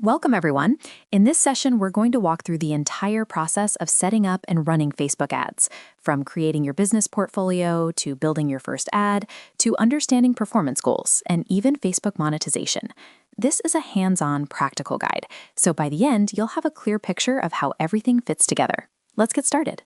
Welcome, everyone. In this session, we're going to walk through the entire process of setting up and running Facebook ads, from creating your business portfolio to building your first ad to understanding performance goals and even Facebook monetization. This is a hands-on, practical guide, so by the end, you'll have a clear picture of how everything fits together. Let's get started.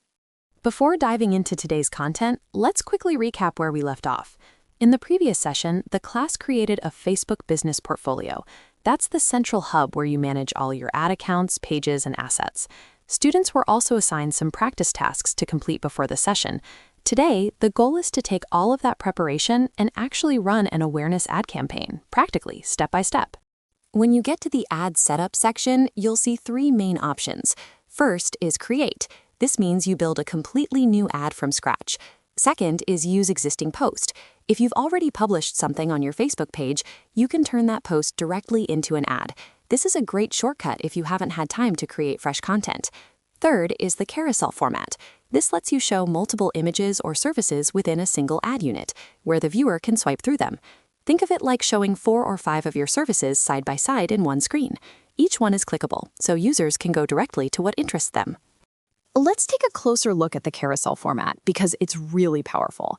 Before diving into today's content, let's quickly recap where we left off. In the previous session, the class created a Facebook business portfolio. That's the central hub where you manage all your ad accounts, pages, and assets. Students were also assigned some practice tasks to complete before the session. Today, the goal is to take all of that preparation and actually run an awareness ad campaign, practically, step by step. When you get to the ad setup section, you'll see three main options. First is create. This means you build a completely new ad from scratch. Second is use existing post. If you've already published something on your Facebook page, you can turn that post directly into an ad. This is a great shortcut if you haven't had time to create fresh content. Third is the carousel format. This lets you show multiple images or services within a single ad unit, where the viewer can swipe through them. Think of it like showing 4 or 5 of your services side by side in one screen. Each one is clickable, so users can go directly to what interests them. Let's take a closer look at the carousel format because it's really powerful.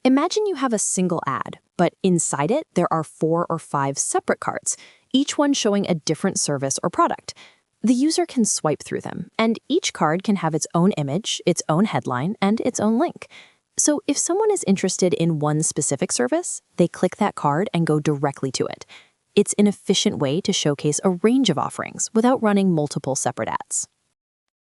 Imagine you have a single ad, but inside it, there are 4 or 5 separate cards, each one showing a different service or product. The user can swipe through them, and each card can have its own image, its own headline, and its own link. So if someone is interested in one specific service, they click that card and go directly to it. It's an efficient way to showcase a range of offerings without running multiple separate ads.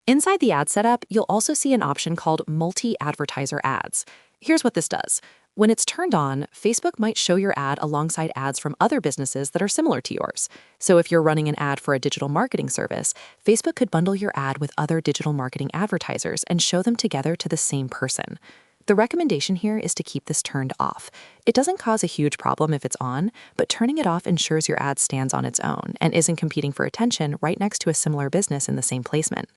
Inside the ad setup, you'll also see an option called Multi-Advertiser Ads. Here's what this does. When it's turned on, Facebook might show your ad alongside ads from other businesses that are similar to yours. So if you're running an ad for a digital marketing service, Facebook could bundle your ad with other digital marketing advertisers and show them together to the same person. The recommendation here is to keep this turned off. It doesn't cause a huge problem if it's on, but turning it off ensures your ad stands on its own and isn't competing for attention right next to a similar business in the same placement.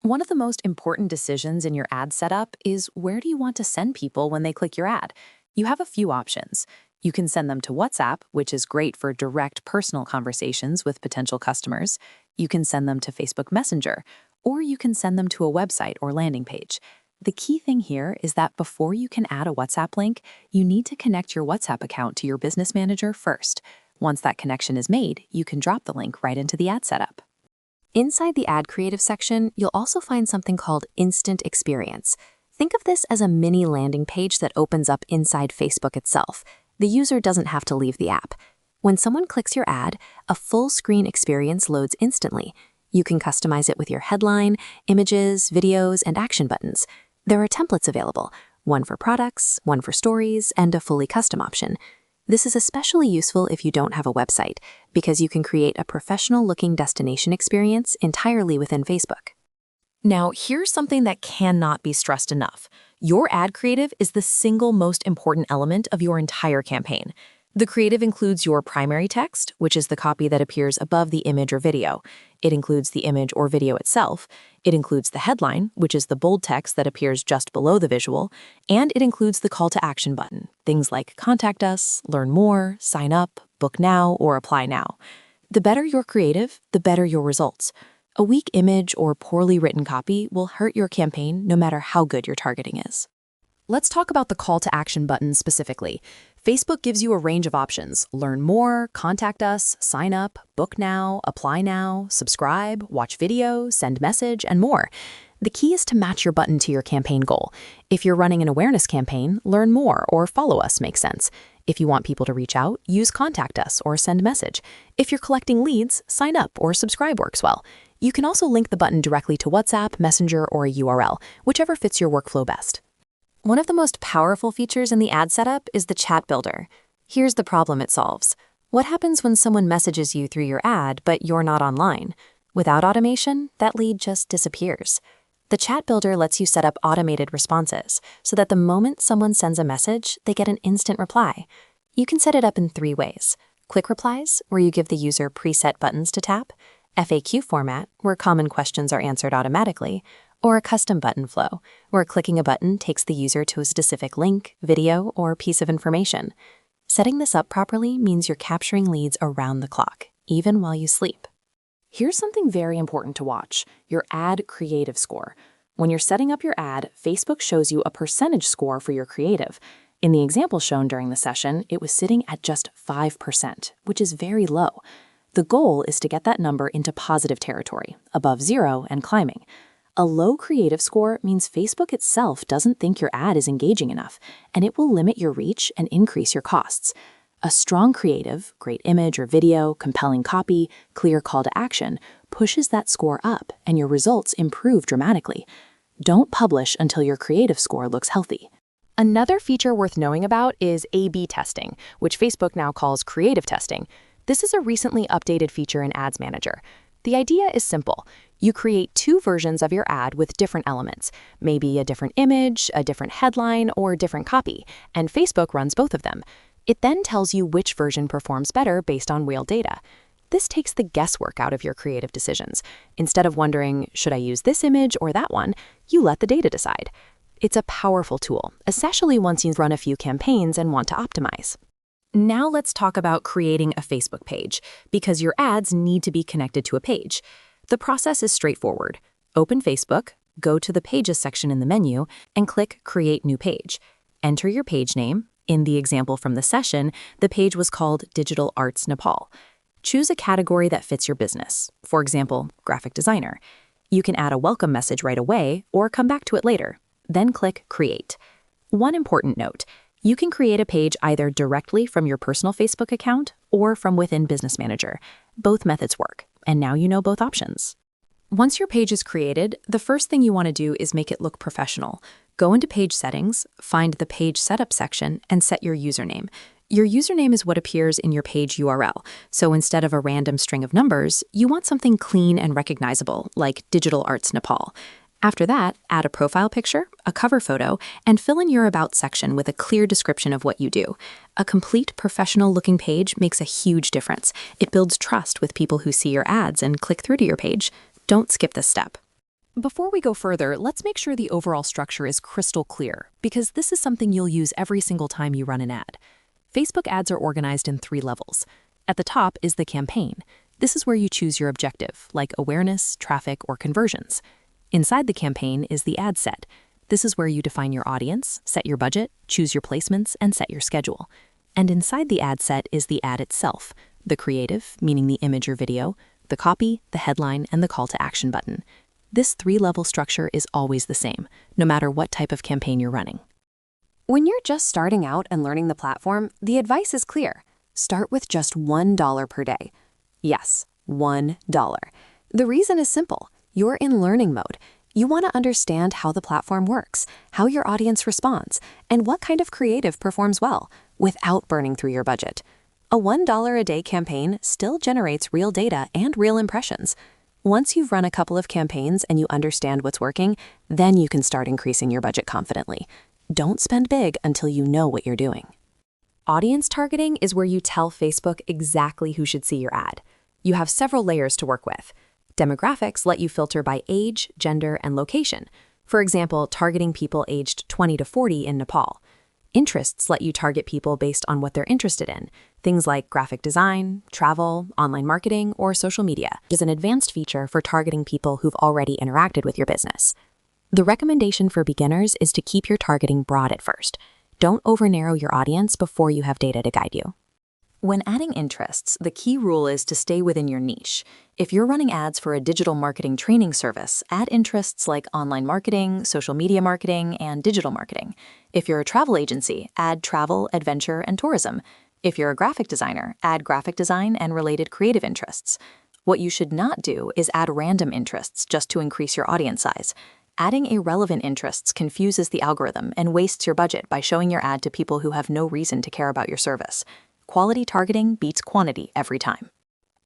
One of the most important decisions in your ad setup is where do you want to send people when they click your ad? You have a few options. You can send them to WhatsApp, which is great for direct personal conversations with potential customers. You can send them to Facebook Messenger, or you can send them to a website or landing page. The key thing here is that before you can add a WhatsApp link, you need to connect your WhatsApp account to your business manager first. Once that connection is made, you can drop the link right into the ad setup. Inside the ad creative section, you'll also find something called Instant Experience. Think of this as a mini landing page that opens up inside Facebook itself. The user doesn't have to leave the app. When someone clicks your ad, a full screen experience loads instantly. You can customize it with your headline, images, videos, and action buttons. There are templates available, one for products, one for stories, and a fully custom option. This is especially useful if you don't have a website, because you can create a professional-looking destination experience entirely within Facebook. Now, here's something that cannot be stressed enough. Your ad creative is the single most important element of your entire campaign. The creative includes your primary text, which is the copy that appears above the image or video. It includes the image or video itself. It includes the headline, which is the bold text that appears just below the visual. And it includes the call to action button, things like contact us, learn more, sign up, book now, or apply now. The better your creative, the better your results. A weak image or poorly written copy will hurt your campaign no matter how good your targeting is. Let's talk about the call to action button specifically. Facebook gives you a range of options: learn more, contact us, sign up, book now, apply now, subscribe, watch video, send message, and more. The key is to match your button to your campaign goal. If you're running an awareness campaign, learn more or follow us makes sense. If you want people to reach out, use contact us or send message. If you're collecting leads, sign up or subscribe works well. You can also link the button directly to WhatsApp, Messenger, or a URL, whichever fits your workflow best. One of the most powerful features in the ad setup is the chat builder. Here's the problem it solves. What happens when someone messages you through your ad, but you're not online? Without automation, that lead just disappears. The chat builder lets you set up automated responses so that the moment someone sends a message, they get an instant reply. You can set it up in 3 ways: quick replies, where you give the user preset buttons to tap; FAQ format, where common questions are answered automatically; or a custom button flow, where clicking a button takes the user to a specific link, video, or piece of information. Setting this up properly means you're capturing leads around the clock, even while you sleep. Here's something very important to watch: your ad creative score. When you're setting up your ad, Facebook shows you a percentage score for your creative. In the example shown during the session, it was sitting at just 5%, which is very low. The goal is to get that number into positive territory, above 0 and climbing. A low creative score means Facebook itself doesn't think your ad is engaging enough, and it will limit your reach and increase your costs. A strong creative, great image or video, compelling copy, clear call to action, pushes that score up and your results improve dramatically. Don't publish until your creative score looks healthy. Another feature worth knowing about is A/B testing, which Facebook now calls creative testing. This is a recently updated feature in Ads Manager. The idea is simple. You create two versions of your ad with different elements, maybe a different image, a different headline, or different copy, and Facebook runs both of them. It then tells you which version performs better based on real data. This takes the guesswork out of your creative decisions. Instead of wondering, should I use this image or that one, you let the data decide. It's a powerful tool, especially once you've run a few campaigns and want to optimize. Now let's talk about creating a Facebook page, because your ads need to be connected to a page. The process is straightforward. Open Facebook, go to the Pages section in the menu, and click Create New Page. Enter your page name. In the example from the session, the page was called Digital Arts Nepal. Choose a category that fits your business, for example, graphic designer. You can add a welcome message right away or come back to it later. Then click Create. One important note: you can create a page either directly from your personal Facebook account or from within Business Manager. Both methods work, and now you know both options. Once your page is created, the first thing you want to do is make it look professional. Go into Page Settings, find the Page Setup section, and set your username. Your username is what appears in your page URL, so instead of a random string of numbers, you want something clean and recognizable, like Digital Arts Nepal. After that, add a profile picture, a cover photo, and fill in your About section with a clear description of what you do. A complete, professional-looking page makes a huge difference. It builds trust with people who see your ads and click through to your page. Don't skip this step. Before we go further, let's make sure the overall structure is crystal clear, because this is something you'll use every single time you run an ad. Facebook ads are organized in 3 levels. At the top is the campaign. This is where you choose your objective, like awareness, traffic, or conversions. Inside the campaign is the ad set. This is where you define your audience, set your budget, choose your placements, and set your schedule. And inside the ad set is the ad itself, the creative, meaning the image or video, the copy, the headline, and the call to action button. This 3-level structure is always the same, no matter what type of campaign you're running. When you're just starting out and learning the platform, the advice is clear. Start with just $1 per day. Yes, $1. The reason is simple. You're in learning mode. You want to understand how the platform works, how your audience responds, and what kind of creative performs well, without burning through your budget. A $1 a day campaign still generates real data and real impressions. Once you've run a couple of campaigns and you understand what's working, then you can start increasing your budget confidently. Don't spend big until you know what you're doing. Audience targeting is where you tell Facebook exactly who should see your ad. You have several layers to work with. Demographics let you filter by age, gender, and location. For example, targeting people aged 20 to 40 in Nepal. Interests let you target people based on what they're interested in, things like graphic design, travel, online marketing, or social media. It is an advanced feature for targeting people who've already interacted with your business. The recommendation for beginners is to keep your targeting broad at first. Don't over-narrow your audience before you have data to guide you. When adding interests, the key rule is to stay within your niche. If you're running ads for a digital marketing training service, add interests like online marketing, social media marketing, and digital marketing. If you're a travel agency, add travel, adventure, and tourism. If you're a graphic designer, add graphic design and related creative interests. What you should not do is add random interests just to increase your audience size. Adding irrelevant interests confuses the algorithm and wastes your budget by showing your ad to people who have no reason to care about your service. Quality targeting beats quantity every time.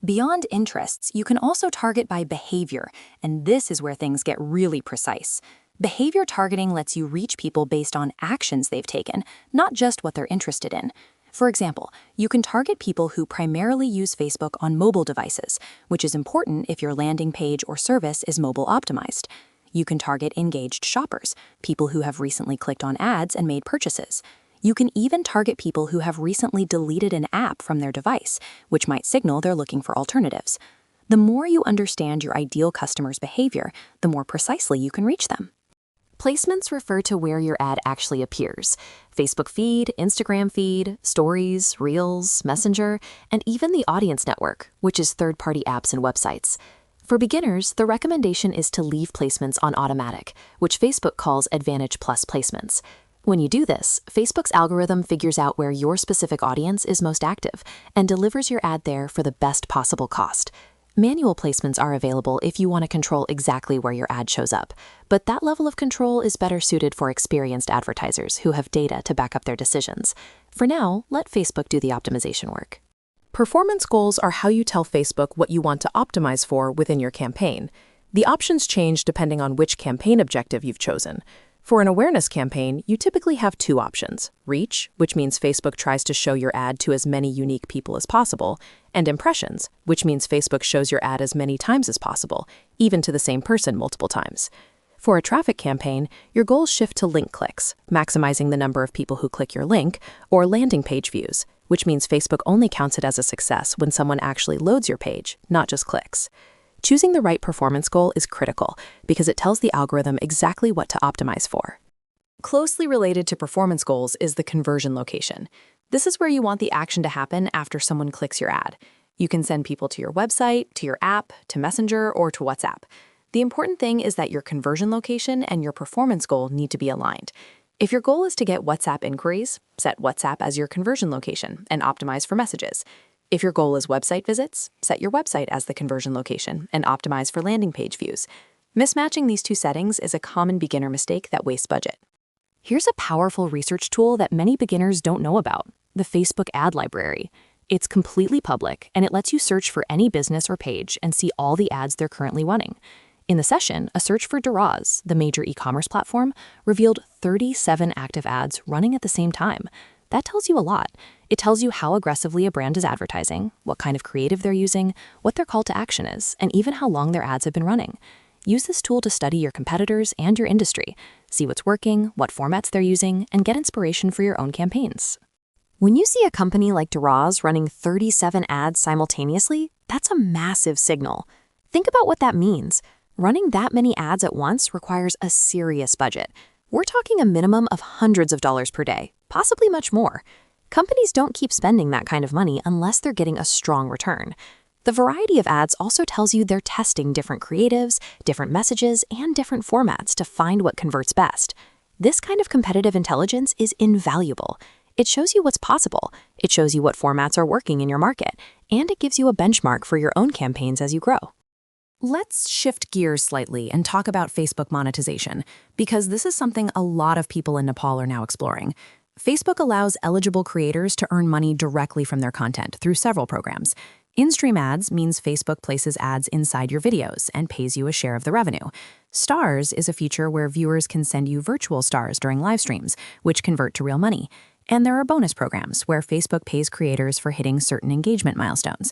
Beyond interests, you can also target by behavior, and this is where things get really precise. Behavior targeting lets you reach people based on actions they've taken, not just what they're interested in. For example, you can target people who primarily use Facebook on mobile devices, which is important if your landing page or service is mobile optimized. You can target engaged shoppers, people who have recently clicked on ads and made purchases. You can even target people who have recently deleted an app from their device, which might signal they're looking for alternatives. The more you understand your ideal customer's behavior, the more precisely you can reach them. Placements refer to where your ad actually appears. Facebook feed, Instagram feed, stories, Reels, Messenger, and even the Audience Network, which is third-party apps and websites. For beginners, the recommendation is to leave placements on automatic, which Facebook calls Advantage Plus placements. When you do this, Facebook's algorithm figures out where your specific audience is most active and delivers your ad there for the best possible cost. Manual placements are available if you want to control exactly where your ad shows up, but that level of control is better suited for experienced advertisers who have data to back up their decisions. For now, let Facebook do the optimization work. Performance goals are how you tell Facebook what you want to optimize for within your campaign. The options change depending on which campaign objective you've chosen. For an awareness campaign, you typically have two options: reach, which means Facebook tries to show your ad to as many unique people as possible, and impressions, which means Facebook shows your ad as many times as possible, even to the same person multiple times. For a traffic campaign, your goals shift to link clicks, maximizing the number of people who click your link, or landing page views, which means Facebook only counts it as a success when someone actually loads your page, not just clicks. Choosing the right performance goal is critical because it tells the algorithm exactly what to optimize for. Closely related to performance goals is the conversion location. This is where you want the action to happen after someone clicks your ad. You can send people to your website, to your app, to Messenger, or to WhatsApp. The important thing is that your conversion location and your performance goal need to be aligned. If your goal is to get WhatsApp inquiries, set WhatsApp as your conversion location and optimize for messages. If your goal is website visits, set your website as the conversion location and optimize for landing page views. Mismatching these two settings is a common beginner mistake that wastes budget. Here's a powerful research tool that many beginners don't know about: the Facebook Ad Library. It's completely public, and it lets you search for any business or page and see all the ads they're currently running. In the session, a search for Daraz, the major e-commerce platform, revealed 37 active ads running at the same time. That tells you a lot. It tells you how aggressively a brand is advertising, what kind of creative they're using, what their call to action is, and even how long their ads have been running. Use this tool to study your competitors and your industry, see what's working, what formats they're using, and get inspiration for your own campaigns. When you see a company like Daraz running 37 ads simultaneously, that's a massive signal. Think about what that means. Running that many ads at once requires a serious budget. We're talking a minimum of hundreds of dollars per day, possibly much more. Companies don't keep spending that kind of money unless they're getting a strong return. The variety of ads also tells you they're testing different creatives, different messages, and different formats to find what converts best. This kind of competitive intelligence is invaluable. It shows you what's possible, it shows you what formats are working in your market, and it gives you a benchmark for your own campaigns as you grow. Let's shift gears slightly and talk about Facebook monetization, because this is something a lot of people in Nepal are now exploring. Facebook allows eligible creators to earn money directly from their content through several programs. In-stream ads means Facebook places ads inside your videos and pays you a share of the revenue. Stars is a feature where viewers can send you virtual stars during live streams, which convert to real money. And there are bonus programs where Facebook pays creators for hitting certain engagement milestones.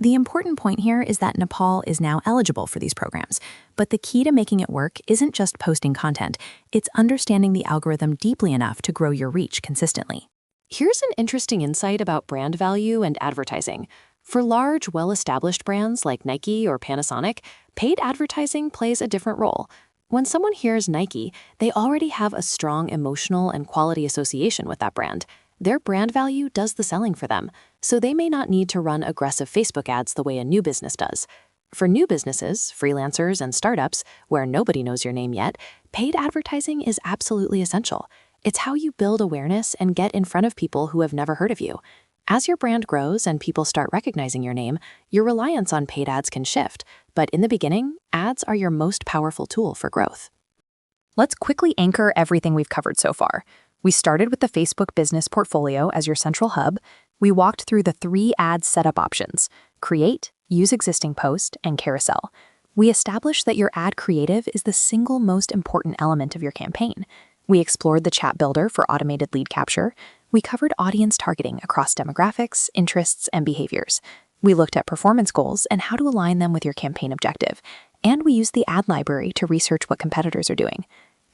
The important point here is that Nepal is now eligible for these programs, but the key to making it work isn't just posting content, it's understanding the algorithm deeply enough to grow your reach consistently. Here's an interesting insight about brand value and advertising. For large, well-established brands like Nike or Panasonic, paid advertising plays a different role. When someone hears Nike, they already have a strong emotional and quality association with that brand. Their brand value does the selling for them, so they may not need to run aggressive Facebook ads the way a new business does. For new businesses, freelancers, and startups, where nobody knows your name yet, paid advertising is absolutely essential. It's how you build awareness and get in front of people who have never heard of you. As your brand grows and people start recognizing your name, your reliance on paid ads can shift, but in the beginning, ads are your most powerful tool for growth. Let's quickly anchor everything we've covered so far. We started with the Facebook business portfolio as your central hub. We walked through the 3 ad setup options: create, use existing post, and carousel. We established that your ad creative is the single most important element of your campaign. We explored the chat builder for automated lead capture. We covered audience targeting across demographics, interests, and behaviors. We looked at performance goals and how to align them with your campaign objective. And we used the ad library to research what competitors are doing.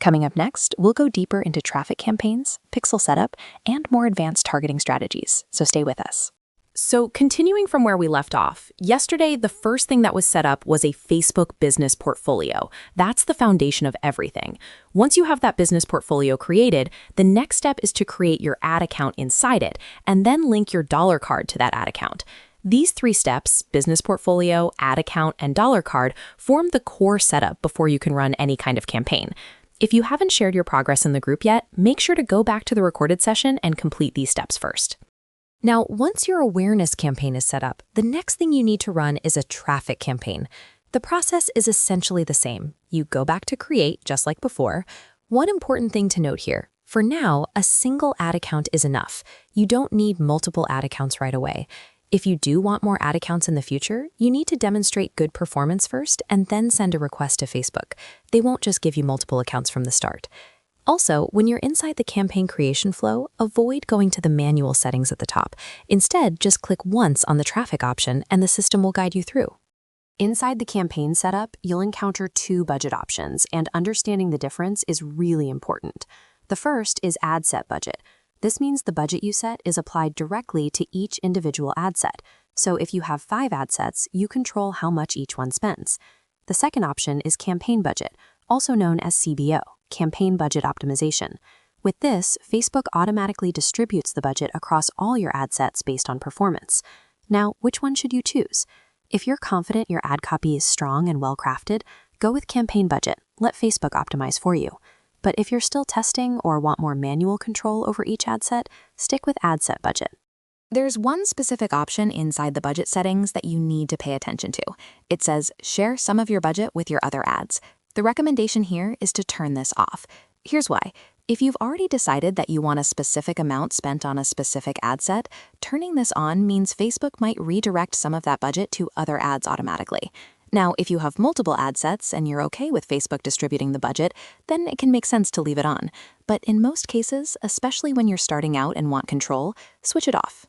Coming up next, we'll go deeper into traffic campaigns, pixel setup, and more advanced targeting strategies, so stay with us. So continuing from where we left off, yesterday the first thing that was set up was a Facebook business portfolio. That's the foundation of everything. Once you have that business portfolio created, the next step is to create your ad account inside it, and then link your dollar card to that ad account. These 3 steps, business portfolio, ad account, and dollar card, form the core setup before you can run any kind of campaign. If you haven't shared your progress in the group yet, make sure to go back to the recorded session and complete these steps first. Now, once your awareness campaign is set up, the next thing you need to run is a traffic campaign. The process is essentially the same. You go back to create, just like before. One important thing to note here, for now, a single ad account is enough. You don't need multiple ad accounts right away. If you do want more ad accounts in the future, you need to demonstrate good performance first and then send a request to Facebook. They won't just give you multiple accounts from the start. Also, when you're inside the campaign creation flow, avoid going to the manual settings at the top. Instead, just click once on the traffic option and the system will guide you through. Inside the campaign setup, you'll encounter 2 budget options, and understanding the difference is really important. The first is ad set budget. This means the budget you set is applied directly to each individual ad set. So if you have 5 ad sets, you control how much each one spends. The second option is campaign budget, also known as CBO, Campaign Budget Optimization. With this, Facebook automatically distributes the budget across all your ad sets based on performance. Now, which one should you choose? If you're confident your ad copy is strong and well-crafted, go with campaign budget. Let Facebook optimize for you. But if you're still testing or want more manual control over each ad set, stick with ad set budget. There's one specific option inside the budget settings that you need to pay attention to. It says, share some of your budget with your other ads. The recommendation here is to turn this off. Here's why. If you've already decided that you want a specific amount spent on a specific ad set, turning this on means Facebook might redirect some of that budget to other ads automatically. Now, if you have multiple ad sets and you're okay with Facebook distributing the budget, then it can make sense to leave it on. But in most cases, especially when you're starting out and want control, switch it off.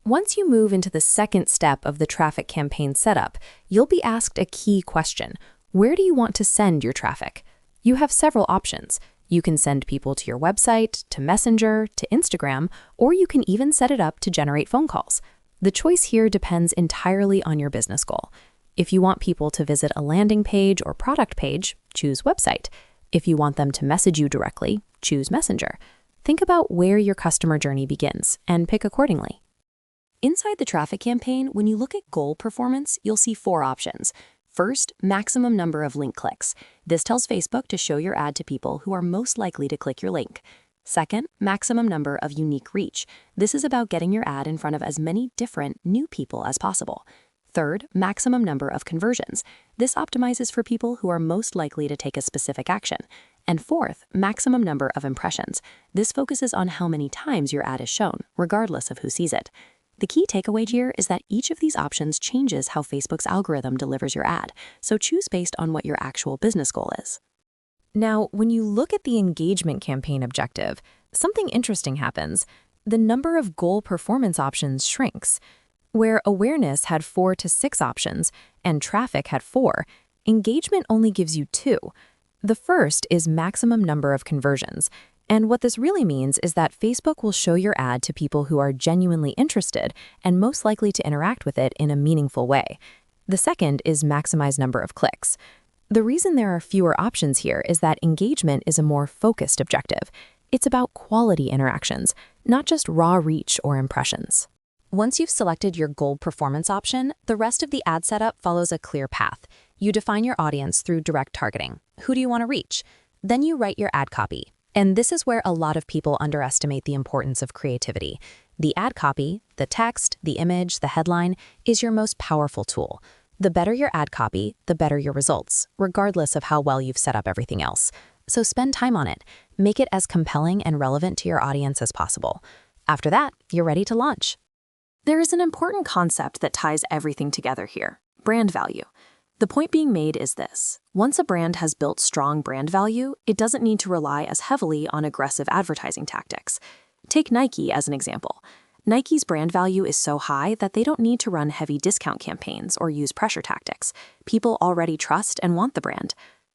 Once you move into the second step of the traffic campaign setup, you'll be asked a key question. Where do you want to send your traffic? You have several options. You can send people to your website, to Messenger, to Instagram, or you can even set it up to generate phone calls. The choice here depends entirely on your business goal. If you want people to visit a landing page or product page, choose website. If you want them to message you directly, choose Messenger. Think about where your customer journey begins and pick accordingly. Inside the traffic campaign, when you look at goal performance, you'll see 4 options. First, maximum number of link clicks. This tells Facebook to show your ad to people who are most likely to click your link. Second, maximum number of unique reach. This is about getting your ad in front of as many different new people as possible. Third, maximum number of conversions. This optimizes for people who are most likely to take a specific action. And fourth, maximum number of impressions. This focuses on how many times your ad is shown, regardless of who sees it. The key takeaway here is that each of these options changes how Facebook's algorithm delivers your ad, so choose based on what your actual business goal is. Now, when you look at the engagement campaign objective, something interesting happens. The number of goal performance options shrinks. Where awareness had 4 to 6 options and traffic had 4, engagement only gives you 2. The first is maximum number of conversions. And what this really means is that Facebook will show your ad to people who are genuinely interested and most likely to interact with it in a meaningful way. The second is maximize number of clicks. The reason there are fewer options here is that engagement is a more focused objective. It's about quality interactions, not just raw reach or impressions. Once you've selected your goal performance option, the rest of the ad setup follows a clear path. You define your audience through direct targeting. Who do you want to reach? Then you write your ad copy. And this is where a lot of people underestimate the importance of creativity. The ad copy, the text, the image, the headline, is your most powerful tool. The better your ad copy, the better your results, regardless of how well you've set up everything else. So spend time on it. Make it as compelling and relevant to your audience as possible. After that, you're ready to launch. There is an important concept that ties everything together here: brand value. The point being made is this: once a brand has built strong brand value, it doesn't need to rely as heavily on aggressive advertising tactics. Take Nike as an example. Nike's brand value is so high that they don't need to run heavy discount campaigns or use pressure tactics. People already trust and want the brand.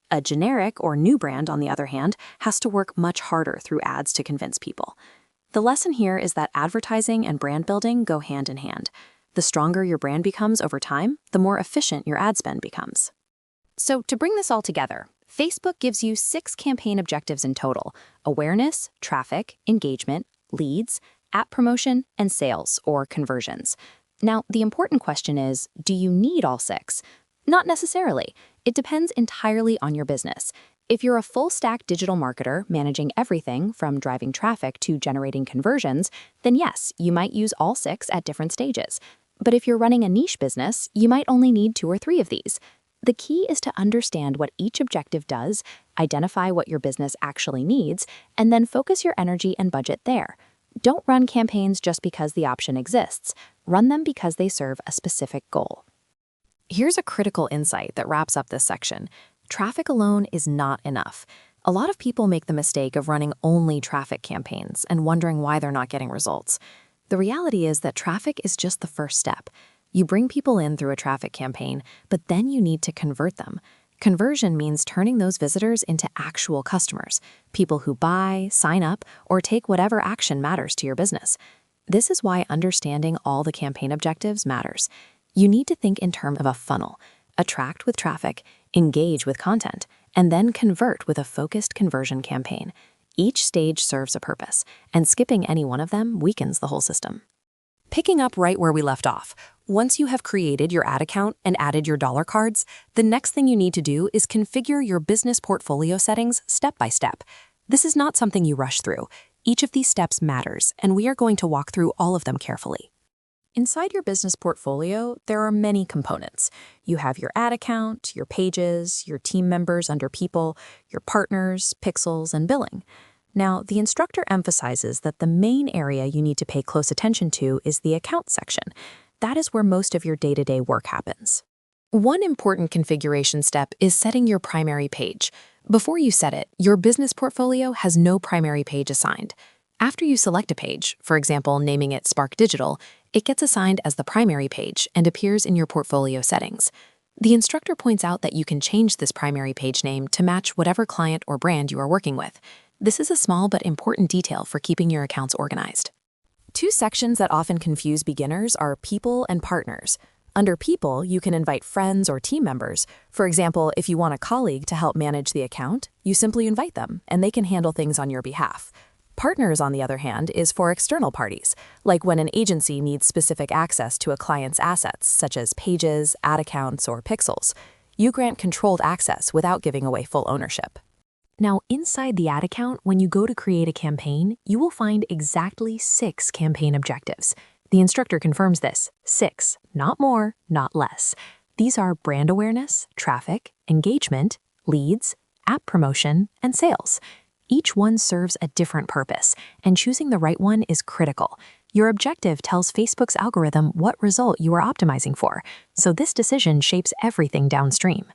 A generic or new brand, on the other hand, has to work much harder through ads to convince people. The lesson here is that advertising and brand building go hand in hand. The stronger your brand becomes over time, the more efficient your ad spend becomes. So to bring this all together, Facebook gives you 6 campaign objectives in total: awareness, traffic, engagement, leads, app promotion, and sales or conversions. Now, the important question is, do you need all 6? Not necessarily. It depends entirely on your business. If you're a full-stack digital marketer managing everything from driving traffic to generating conversions, then yes, you might use all 6 at different stages. But if you're running a niche business, you might only need 2 or 3 of these. The key is to understand what each objective does, identify what your business actually needs, and then focus your energy and budget there. Don't run campaigns just because the option exists. Run them because they serve a specific goal. Here's a critical insight that wraps up this section. Traffic alone is not enough. A lot of people make the mistake of running only traffic campaigns and wondering why they're not getting results. The reality is that traffic is just the first step. You bring people in through a traffic campaign, but then you need to convert them. Conversion means turning those visitors into actual customers, people who buy, sign up, or take whatever action matters to your business. This is why understanding all the campaign objectives matters. You need to think in terms of a funnel: attract with traffic, engage with content, and then convert with a focused conversion campaign. Each stage serves a purpose, and skipping any one of them weakens the whole system. Picking up right where we left off, once you have created your ad account and added your dollar cards, the next thing you need to do is configure your business portfolio settings step by step. This is not something you rush through. Each of these steps matters, and we are going to walk through all of them carefully. Inside your business portfolio, there are many components. You have your ad account, your pages, your team members under people, your partners, pixels, and billing. Now, the instructor emphasizes that the main area you need to pay close attention to is the account section. That is where most of your day-to-day work happens. One important configuration step is setting your primary page. Before you set it, your business portfolio has no primary page assigned. After you select a page, for example, naming it Spark Digital, it gets assigned as the primary page and appears in your portfolio settings. The instructor points out that you can change this primary page name to match whatever client or brand you are working with. This is a small but important detail for keeping your accounts organized. 2 sections that often confuse beginners are People and Partners. Under People, you can invite friends or team members. For example, if you want a colleague to help manage the account, you simply invite them, and they can handle things on your behalf. Partners, on the other hand, is for external parties, like when an agency needs specific access to a client's assets, such as pages, ad accounts, or pixels. You grant controlled access without giving away full ownership. Now, inside the ad account, when you go to create a campaign, you will find exactly 6 campaign objectives. The instructor confirms this: 6, not more, not less. These are brand awareness, traffic, engagement, leads, app promotion, and sales. Each one serves a different purpose, and choosing the right one is critical. Your objective tells Facebook's algorithm what result you are optimizing for, so this decision shapes everything downstream.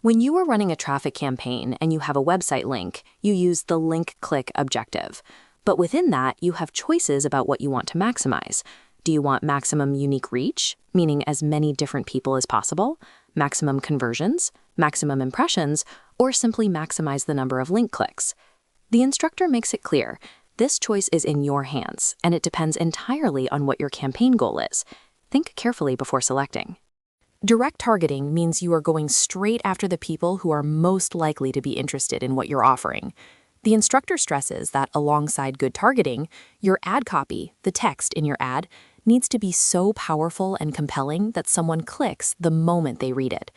When you are running a traffic campaign and you have a website link, you use the link-click objective. But within that, you have choices about what you want to maximize. Do you want maximum unique reach, meaning as many different people as possible, maximum conversions, maximum impressions, or simply maximize the number of link clicks? The instructor makes it clear, this choice is in your hands, and it depends entirely on what your campaign goal is. Think carefully before selecting. Direct targeting means you are going straight after the people who are most likely to be interested in what you're offering. The instructor stresses that alongside good targeting, your ad copy, the text in your ad, needs to be so powerful and compelling that someone clicks the moment they read it.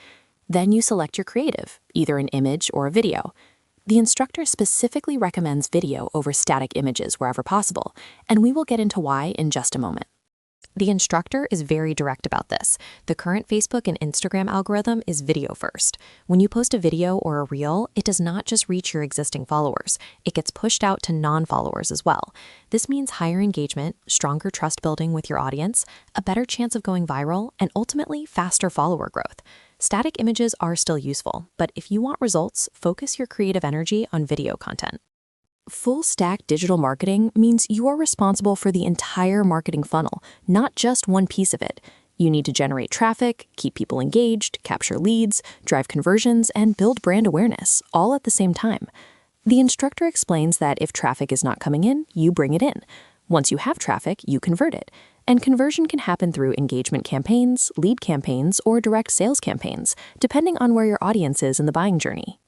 Then you select your creative, either an image or a video. The instructor specifically recommends video over static images wherever possible, and we will get into why in just a moment. The instructor is very direct about this. The current Facebook and Instagram algorithm is video first. When you post a video or a reel, it does not just reach your existing followers. It gets pushed out to non-followers as well. This means higher engagement, stronger trust building with your audience, a better chance of going viral, and ultimately faster follower growth. Static images are still useful, but if you want results, focus your creative energy on video content. Full-stack digital marketing means you are responsible for the entire marketing funnel, not just one piece of it. You need to generate traffic, keep people engaged, capture leads, drive conversions, and build brand awareness, all at the same time. The instructor explains that if traffic is not coming in, you bring it in. Once you have traffic, you convert it. And conversion can happen through engagement campaigns, lead campaigns, or direct sales campaigns, depending on where your audience is in the buying journey.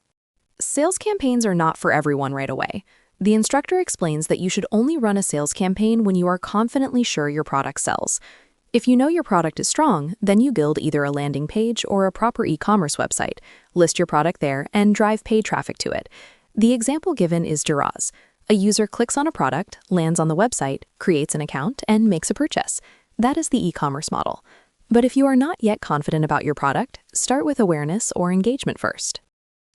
Sales campaigns are not for everyone right away. The instructor explains that you should only run a sales campaign when you are confidently sure your product sells. If you know your product is strong, then you build either a landing page or a proper e-commerce website, list your product there, and drive paid traffic to it. The example given is Duraz. A user clicks on a product, lands on the website, creates an account, and makes a purchase. That is the e-commerce model. But if you are not yet confident about your product, start with awareness or engagement first.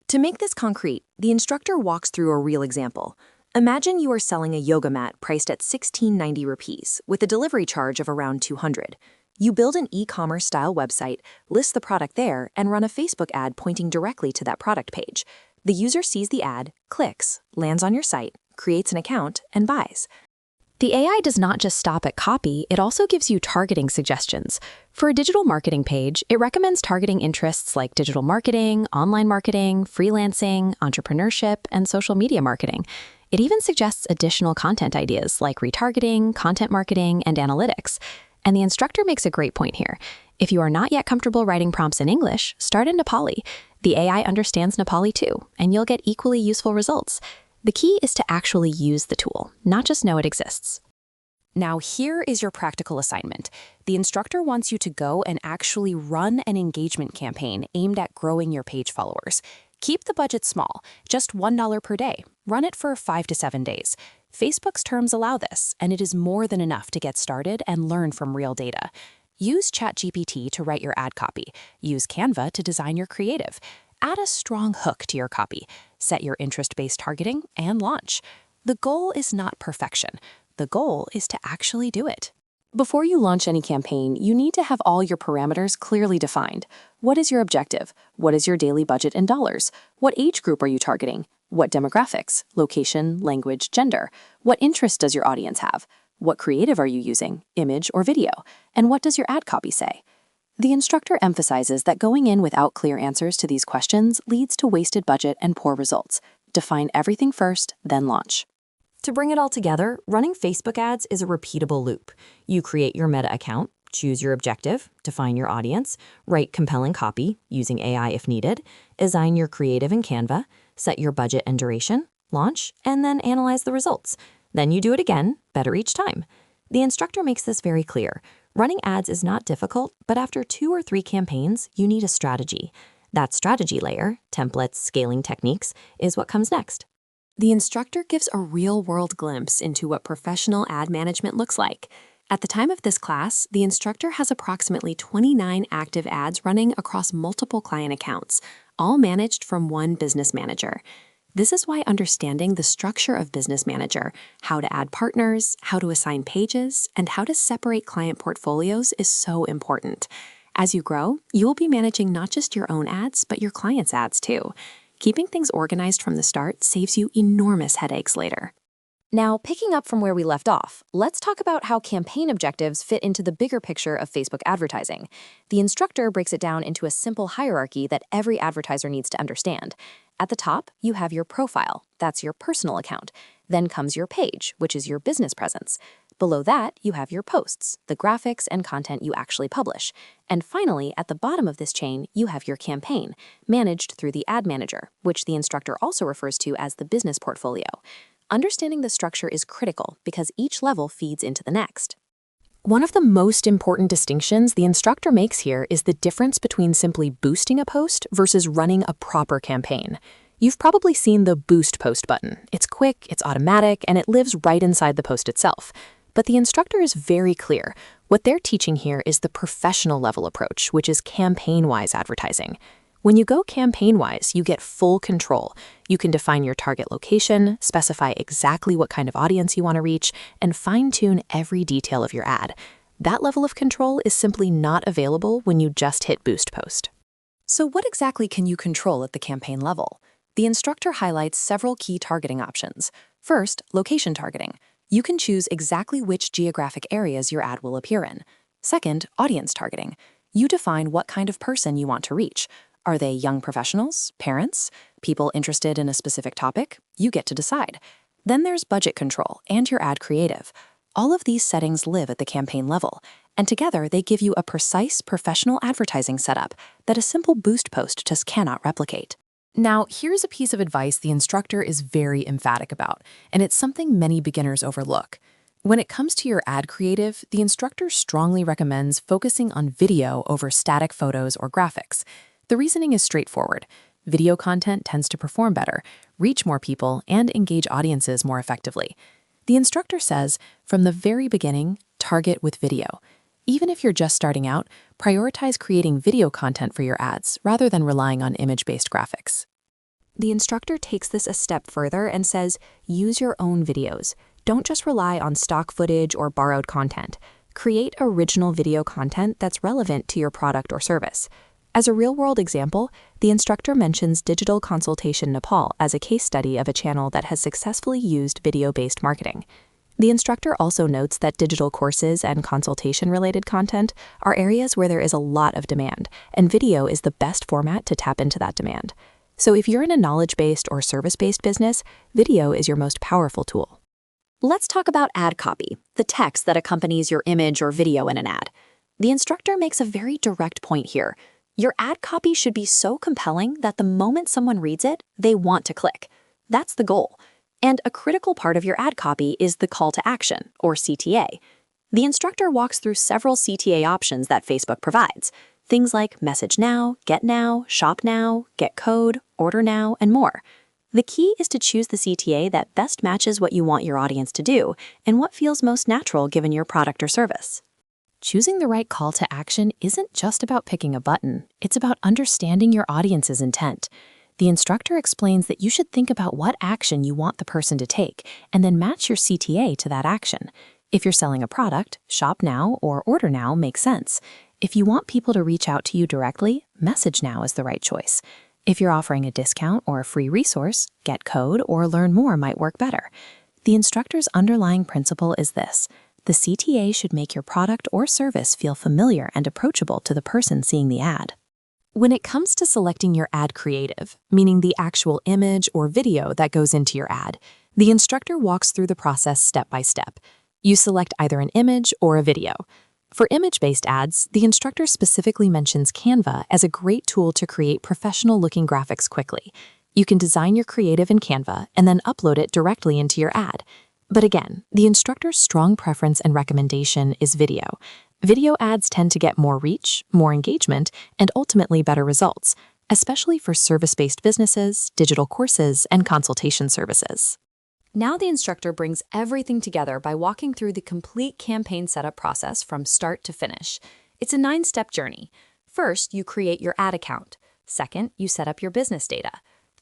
To make this concrete, the instructor walks through a real example. Imagine you are selling a yoga mat priced at 1690 rupees with a delivery charge of around 200. You build an e-commerce style website, list the product there, and run a Facebook ad pointing directly to that product page. The user sees the ad, clicks, lands on your site, creates an account, and buys. The AI does not just stop at copy, it also gives you targeting suggestions. For a digital marketing page, it recommends targeting interests like digital marketing, online marketing, freelancing, entrepreneurship, and social media marketing. It even suggests additional content ideas like retargeting, content marketing, and analytics. And the instructor makes a great point here. If you are not yet comfortable writing prompts in English, start in Nepali. The AI understands Nepali too, and you'll get equally useful results. The key is to actually use the tool, not just know it exists. Now here is your practical assignment. The instructor wants you to go and actually run an engagement campaign aimed at growing your page followers. Keep the budget small, just $1 per day. Run it for 5 to 7 days. Facebook's terms allow this, and it is more than enough to get started and learn from real data. Use ChatGPT to write your ad copy. Use Canva to design your creative. Add a strong hook to your copy. Set your interest-based targeting and launch. The goal is not perfection. The goal is to actually do it. Before you launch any campaign, you need to have all your parameters clearly defined. What is your objective? What is your daily budget in dollars? What age group are you targeting? What demographics? Location, language, gender? What interest does your audience have? What creative are you using? Image or video? And what does your ad copy say? The instructor emphasizes that going in without clear answers to these questions leads to wasted budget and poor results. Define everything first, then launch. To bring it all together, running Facebook ads is a repeatable loop. You create your Meta account, choose your objective, define your audience, write compelling copy, using AI if needed, assign your creative in Canva, set your budget and duration, launch, and then analyze the results. Then you do it again, better each time. The instructor makes this very clear. Running ads is not difficult, but after 2 or 3 campaigns, you need a strategy. That strategy layer, templates, scaling techniques, is what comes next. The instructor gives a real-world glimpse into what professional ad management looks like. At the time of this class, the instructor has approximately 29 active ads running across multiple client accounts, all managed from one business manager. This is why understanding the structure of Business Manager, how to add partners, how to assign pages, and how to separate client portfolios is so important. As you grow, you will be managing not just your own ads, but your clients' ads too. Keeping things organized from the start saves you enormous headaches later. Now, picking up from where we left off, let's talk about how campaign objectives fit into the bigger picture of Facebook advertising. The instructor breaks it down into a simple hierarchy that every advertiser needs to understand. At the top, you have your profile. That's your personal account. Then comes your page, which is your business presence. Below that, you have your posts, the graphics and content you actually publish. And finally, at the bottom of this chain, you have your campaign, managed through the Ad Manager, which the instructor also refers to as the business portfolio. Understanding the structure is critical because each level feeds into the next. One of the most important distinctions the instructor makes here is the difference between simply boosting a post versus running a proper campaign. You've probably seen the Boost Post button. It's quick, it's automatic, and it lives right inside the post itself. But the instructor is very clear. What they're teaching here is the professional level approach, which is campaign-wise advertising. When you go campaign-wise, you get full control. You can define your target location, specify exactly what kind of audience you want to reach, and fine-tune every detail of your ad. That level of control is simply not available when you just hit Boost Post. So what exactly can you control at the campaign level? The instructor highlights several key targeting options. First, location targeting. You can choose exactly which geographic areas your ad will appear in. Second, audience targeting. You define what kind of person you want to reach. Are they young professionals, parents, people interested in a specific topic? You get to decide. Then there's budget control and your ad creative. All of these settings live at the campaign level, and together they give you a precise professional advertising setup that a simple boost post just cannot replicate. Now, here's a piece of advice the instructor is very emphatic about, and it's something many beginners overlook. When it comes to your ad creative, the instructor strongly recommends focusing on video over static photos or graphics. The reasoning is straightforward. Video content tends to perform better, reach more people, and engage audiences more effectively. The instructor says, from the very beginning, target with video. Even if you're just starting out, prioritize creating video content for your ads rather than relying on image-based graphics. The instructor takes this a step further and says, use your own videos. Don't just rely on stock footage or borrowed content. Create original video content that's relevant to your product or service. As a real-world example, the instructor mentions Digital Consultation Nepal as a case study of a channel that has successfully used video-based marketing. The instructor also notes that digital courses and consultation-related content are areas where there is a lot of demand, and video is the best format to tap into that demand. So if you're in a knowledge-based or service-based business, video is your most powerful tool. Let's talk about ad copy, the text that accompanies your image or video in an ad. The instructor makes a very direct point here. Your ad copy should be so compelling that the moment someone reads it, they want to click. That's the goal. And a critical part of your ad copy is the call to action, or CTA. The instructor walks through several CTA options that Facebook provides. Things like message now, get now, shop now, get code, order now, and more. The key is to choose the CTA that best matches what you want your audience to do and what feels most natural given your product or service. Choosing the right call to action isn't just about picking a button. It's about understanding your audience's intent. The instructor explains that you should think about what action you want the person to take and then match your CTA to that action. If you're selling a product, shop now or order now makes sense. If you want people to reach out to you directly, message now is the right choice. If you're offering a discount or a free resource, get code or learn more might work better. The instructor's underlying principle is this: the CTA should make your product or service feel familiar and approachable to the person seeing the ad. When it comes to selecting your ad creative, meaning the actual image or video that goes into your ad, the instructor walks through the process step by step. You select either an image or a video. For image-based ads, the instructor specifically mentions Canva as a great tool to create professional-looking graphics quickly. You can design your creative in Canva and then upload it directly into your ad. But again, the instructor's strong preference and recommendation is video. Video ads tend to get more reach, more engagement, and ultimately better results, especially for service-based businesses, digital courses, and consultation services. Now the instructor brings everything together by walking through the complete campaign setup process from start to finish. It's a 9-step journey. First, you create your ad account. Second, you set up your business data.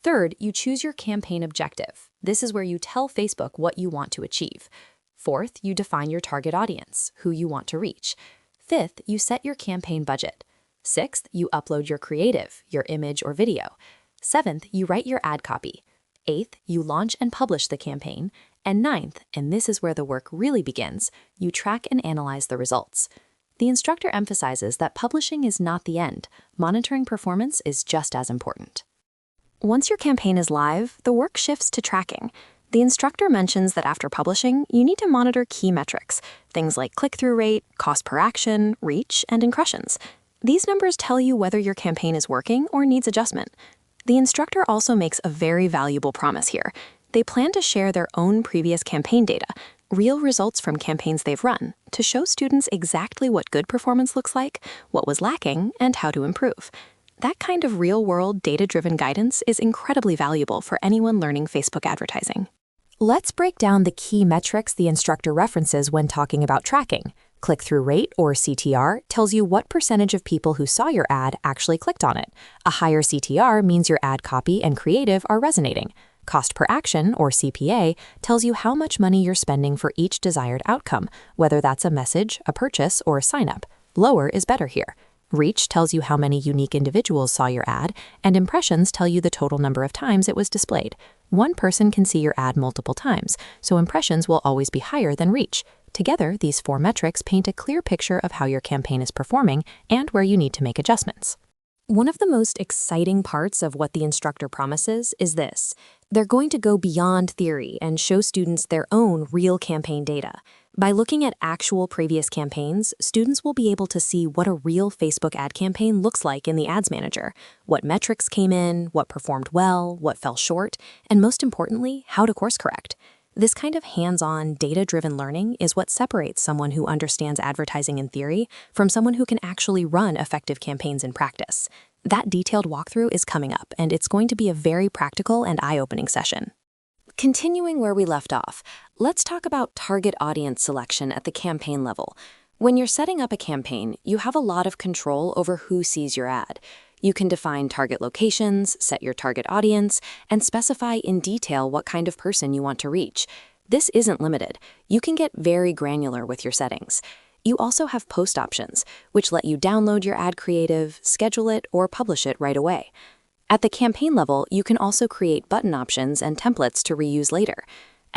Third, you choose your campaign objective. This is where you tell Facebook what you want to achieve. Fourth, you define your target audience, who you want to reach. Fifth, you set your campaign budget. Sixth, you upload your creative, your image or video. Seventh, you write your ad copy. Eighth, you launch and publish the campaign. And ninth, and this is where the work really begins, you track and analyze the results. The instructor emphasizes that publishing is not the end. Monitoring performance is just as important. Once your campaign is live, the work shifts to tracking. The instructor mentions that after publishing, you need to monitor key metrics, things like click-through rate, cost per action, reach, and impressions. These numbers tell you whether your campaign is working or needs adjustment. The instructor also makes a very valuable promise here. They plan to share their own previous campaign data, real results from campaigns they've run, to show students exactly what good performance looks like, what was lacking, and how to improve. That kind of real-world, data-driven guidance is incredibly valuable for anyone learning Facebook advertising. Let's break down the key metrics the instructor references when talking about tracking. Click-through rate, or CTR, tells you what percentage of people who saw your ad actually clicked on it. A higher CTR means your ad copy and creative are resonating. Cost per action, or CPA, tells you how much money you're spending for each desired outcome, whether that's a message, a purchase, or a sign-up. Lower is better here. Reach tells you how many unique individuals saw your ad, and impressions tell you the total number of times it was displayed. One person can see your ad multiple times, so impressions will always be higher than reach. Together, these 4 metrics paint a clear picture of how your campaign is performing and where you need to make adjustments. One of the most exciting parts of what the instructor promises is this. They're going to go beyond theory and show students their own real campaign data. By looking at actual previous campaigns, students will be able to see what a real Facebook ad campaign looks like in the Ads Manager, what metrics came in, what performed well, what fell short, and most importantly, how to course correct. This kind of hands-on, data-driven learning is what separates someone who understands advertising in theory from someone who can actually run effective campaigns in practice. That detailed walkthrough is coming up, and it's going to be a very practical and eye-opening session. Continuing where we left off, let's talk about target audience selection at the campaign level. When you're setting up a campaign, you have a lot of control over who sees your ad. You can define target locations, set your target audience, and specify in detail what kind of person you want to reach. This isn't limited. You can get very granular with your settings. You also have post options, which let you download your ad creative, schedule it, or publish it right away. At the campaign level, you can also create button options and templates to reuse later.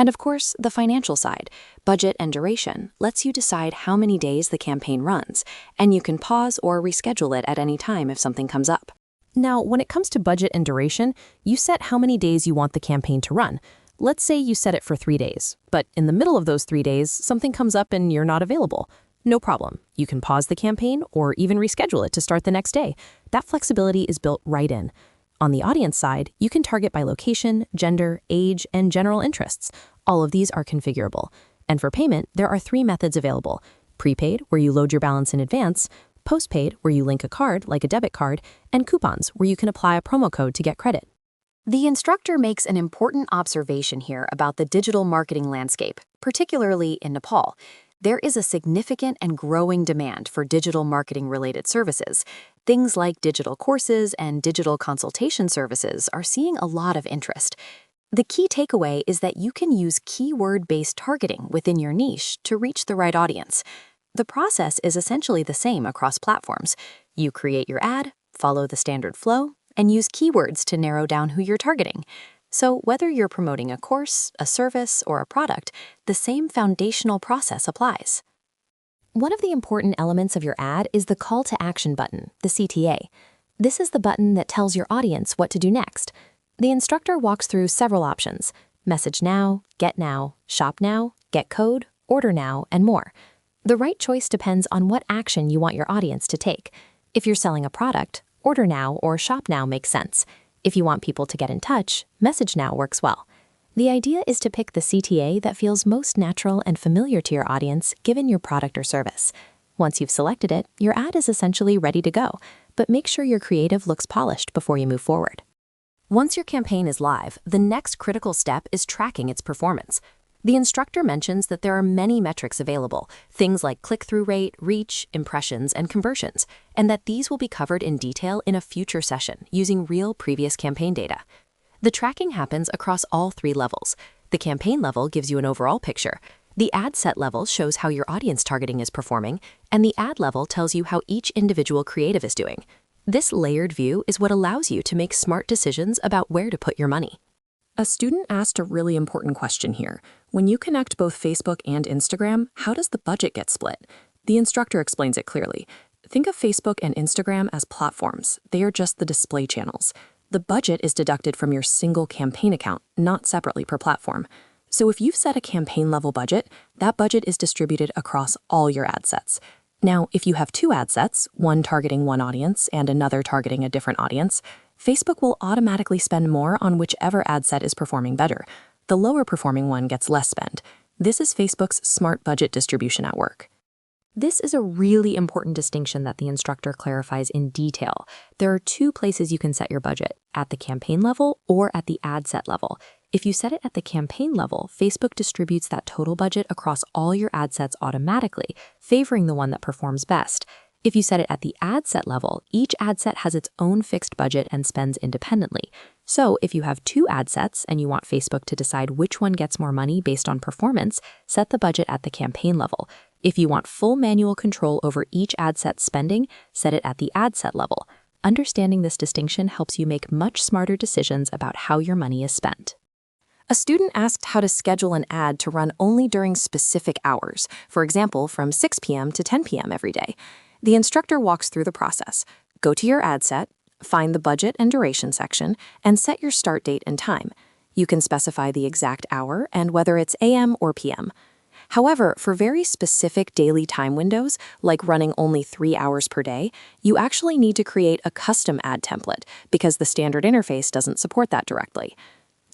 And of course, the financial side, budget and duration, lets you decide how many days the campaign runs, and you can pause or reschedule it at any time if something comes up. Now, when it comes to budget and duration, you set how many days you want the campaign to run. Let's say you set it for 3 days, but in the middle of those 3 days, something comes up and you're not available. No problem. You can pause the campaign or even reschedule it to start the next day. That flexibility is built right in. On the audience side, you can target by location, gender, age, and general interests. All of these are configurable. And for payment, there are 3 methods available: prepaid, where you load your balance in advance; postpaid, where you link a card, like a debit card; and coupons, where you can apply a promo code to get credit. The instructor makes an important observation here about the digital marketing landscape, particularly in Nepal. There is a significant and growing demand for digital marketing-related services. Things like digital courses and digital consultation services are seeing a lot of interest. The key takeaway is that you can use keyword-based targeting within your niche to reach the right audience. The process is essentially the same across platforms. You create your ad, follow the standard flow, and use keywords to narrow down who you're targeting. So whether you're promoting a course, a service, or a product, the same foundational process applies. One of the important elements of your ad is the call to action button, the CTA. This is the button that tells your audience what to do next. The instructor walks through several options: message now, get now, shop now, get code, order now, and more. The right choice depends on what action you want your audience to take. If you're selling a product, order now or shop now makes sense. If you want people to get in touch, message now works well. The idea is to pick the CTA that feels most natural and familiar to your audience given your product or service. Once you've selected it, your ad is essentially ready to go, but make sure your creative looks polished before you move forward. Once your campaign is live, the next critical step is tracking its performance. The instructor mentions that there are many metrics available, things like click-through rate, reach, impressions, and conversions, and that these will be covered in detail in a future session using real previous campaign data. The tracking happens across all 3 levels. The campaign level gives you an overall picture. The ad set level shows how your audience targeting is performing, and the ad level tells you how each individual creative is doing. This layered view is what allows you to make smart decisions about where to put your money. A student asked a really important question here. When you connect both Facebook and Instagram, how does the budget get split? The instructor explains it clearly. Think of Facebook and Instagram as platforms. They are just the display channels. The budget is deducted from your single campaign account, not separately per platform. So if you've set a campaign level budget, that budget is distributed across all your ad sets. Now, if you have 2 ad sets, one targeting one audience and another targeting a different audience, Facebook will automatically spend more on whichever ad set is performing better. The lower performing one gets less spend. This is Facebook's smart budget distribution at work. This is a really important distinction that the instructor clarifies in detail. There are 2 places you can set your budget, at the campaign level or at the ad set level. If you set it at the campaign level, Facebook distributes that total budget across all your ad sets automatically, favoring the one that performs best. If you set it at the ad set level, each ad set has its own fixed budget and spends independently. So if you have 2 ad sets and you want Facebook to decide which one gets more money based on performance, set the budget at the campaign level. If you want full manual control over each ad set's spending, set it at the ad set level. Understanding this distinction helps you make much smarter decisions about how your money is spent. A student asked how to schedule an ad to run only during specific hours, for example, from 6 p.m. to 10 p.m. every day. The instructor walks through the process. Go to your ad set, Find the budget and duration section and set your start date and time. You can specify the exact hour and whether it's AM or PM. However, for very specific daily time windows, like running only 3 hours per day, you actually need to create a custom ad template because the standard interface doesn't support that directly.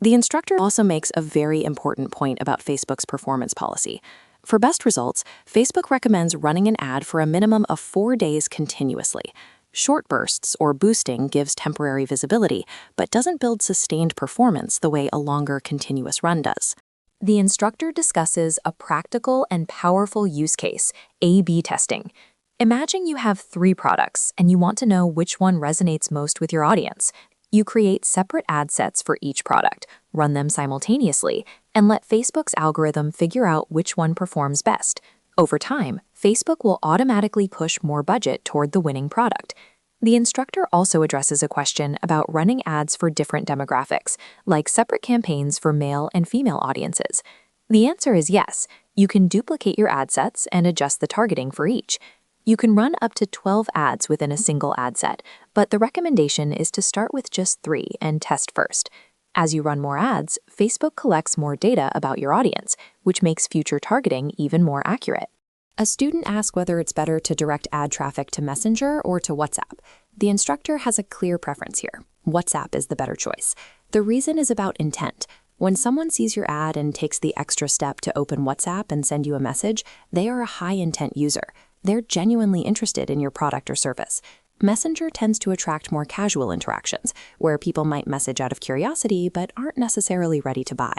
The instructor also makes a very important point about Facebook's performance policy. For best results, Facebook recommends running an ad for a minimum of 4 days continuously. Short bursts or boosting gives temporary visibility, but doesn't build sustained performance the way a longer continuous run does. The instructor discusses a practical and powerful use case, A/B testing. Imagine you have 3 products and you want to know which one resonates most with your audience. You create separate ad sets for each product, run them simultaneously, and let Facebook's algorithm figure out which one performs best. Over time, Facebook will automatically push more budget toward the winning product. The instructor also addresses a question about running ads for different demographics, like separate campaigns for male and female audiences. The answer is yes. You can duplicate your ad sets and adjust the targeting for each. You can run up to 12 ads within a single ad set, but the recommendation is to start with just 3 and test first. As you run more ads, Facebook collects more data about your audience, which makes future targeting even more accurate. A student asks whether it's better to direct ad traffic to Messenger or to WhatsApp. The instructor has a clear preference here. WhatsApp is the better choice. The reason is about intent. When someone sees your ad and takes the extra step to open WhatsApp and send you a message, they are a high-intent user. They're genuinely interested in your product or service. Messenger tends to attract more casual interactions, where people might message out of curiosity but aren't necessarily ready to buy.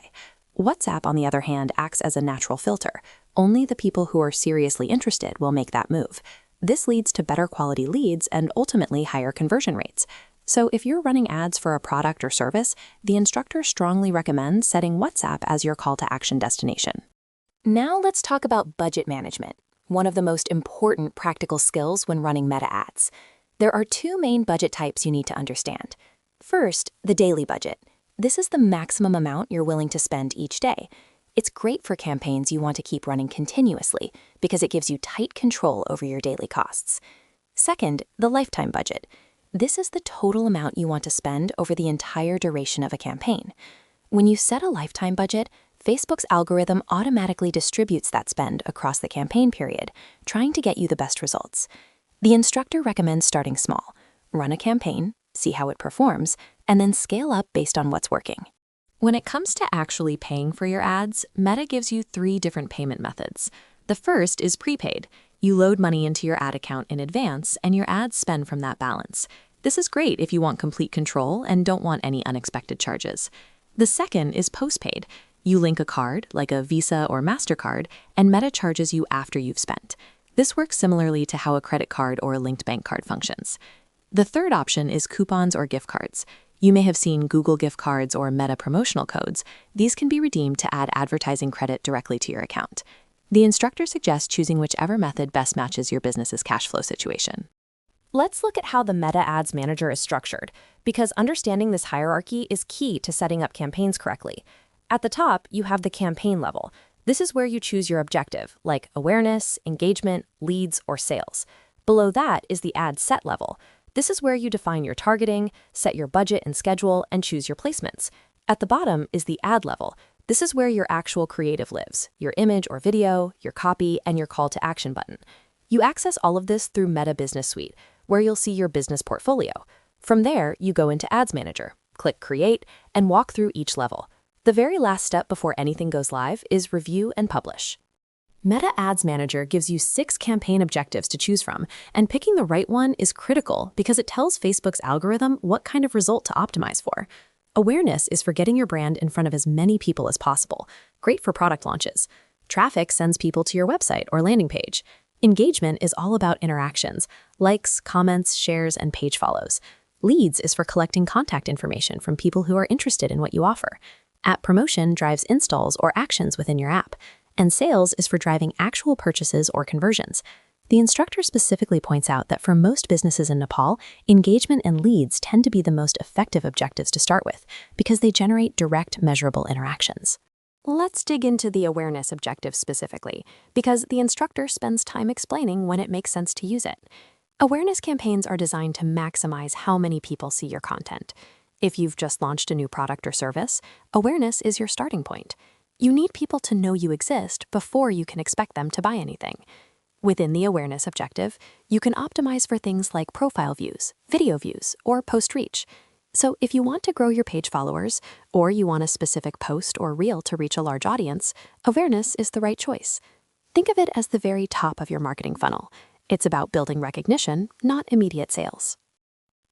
WhatsApp, on the other hand, acts as a natural filter. Only the people who are seriously interested will make that move. This leads to better quality leads and ultimately higher conversion rates. So if you're running ads for a product or service, the instructor strongly recommends setting WhatsApp as your call to action destination. Now let's talk about budget management, one of the most important practical skills when running meta ads. There are 2 main budget types you need to understand. First, the daily budget. This is the maximum amount you're willing to spend each day. It's great for campaigns you want to keep running continuously because it gives you tight control over your daily costs. Second, the lifetime budget. This is the total amount you want to spend over the entire duration of a campaign. When you set a lifetime budget, Facebook's algorithm automatically distributes that spend across the campaign period, trying to get you the best results. The instructor recommends starting small. Run a campaign, see how it performs, and then scale up based on what's working. When it comes to actually paying for your ads, Meta gives you 3 different payment methods. The first is prepaid. You load money into your ad account in advance, and your ads spend from that balance. This is great if you want complete control and don't want any unexpected charges. The second is postpaid. You link a card, like a Visa or MasterCard, and Meta charges you after you've spent. This works similarly to how a credit card or a linked bank card functions. The third option is coupons or gift cards. You may have seen Google gift cards or Meta promotional codes. These can be redeemed to add advertising credit directly to your account. The instructor suggests choosing whichever method best matches your business's cash flow situation. Let's look at how the Meta Ads Manager is structured, because understanding this hierarchy is key to setting up campaigns correctly. At the top, you have the campaign level. This is where you choose your objective, like awareness, engagement, leads, or sales. Below that is the ad set level. This is where you define your targeting, set your budget and schedule, and choose your placements. At the bottom is the ad level. This is where your actual creative lives, your image or video, your copy, and your call to action button. You access all of this through Meta Business Suite, where you'll see your business portfolio. From there, you go into Ads Manager, click Create, and walk through each level. The very last step before anything goes live is Review and Publish. Meta Ads Manager gives you 6 campaign objectives to choose from, and picking the right one is critical because it tells Facebook's algorithm what kind of result to optimize for. Awareness is for getting your brand in front of as many people as possible, great for product launches. Traffic sends people to your website or landing page. Engagement is all about interactions, likes, comments, shares, and page follows. Leads is for collecting contact information from people who are interested in what you offer. App promotion drives installs or actions within your app. And sales is for driving actual purchases or conversions. The instructor specifically points out that for most businesses in Nepal, engagement and leads tend to be the most effective objectives to start with because they generate direct, measurable interactions. Let's dig into the awareness objective specifically, because the instructor spends time explaining when it makes sense to use it. Awareness campaigns are designed to maximize how many people see your content. If you've just launched a new product or service, awareness is your starting point. You need people to know you exist before you can expect them to buy anything. Within the awareness objective, you can optimize for things like profile views, video views, or post reach. So if you want to grow your page followers, or you want a specific post or reel to reach a large audience, awareness is the right choice. Think of it as the very top of your marketing funnel. It's about building recognition, not immediate sales.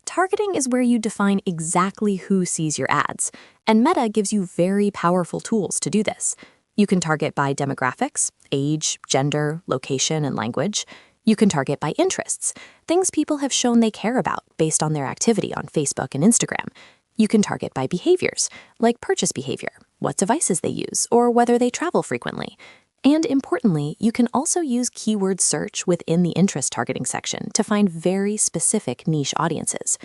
Targeting is where you define exactly who sees your ads, and Meta gives you very powerful tools to do this. You can target by demographics, age, gender, location, and language. You can target by interests, things people have shown they care about based on their activity on Facebook and Instagram. You can target by behaviors, like purchase behavior, what devices they use, or whether they travel frequently. And importantly, you can also use keyword search within the interest targeting section to find very specific niche audiences.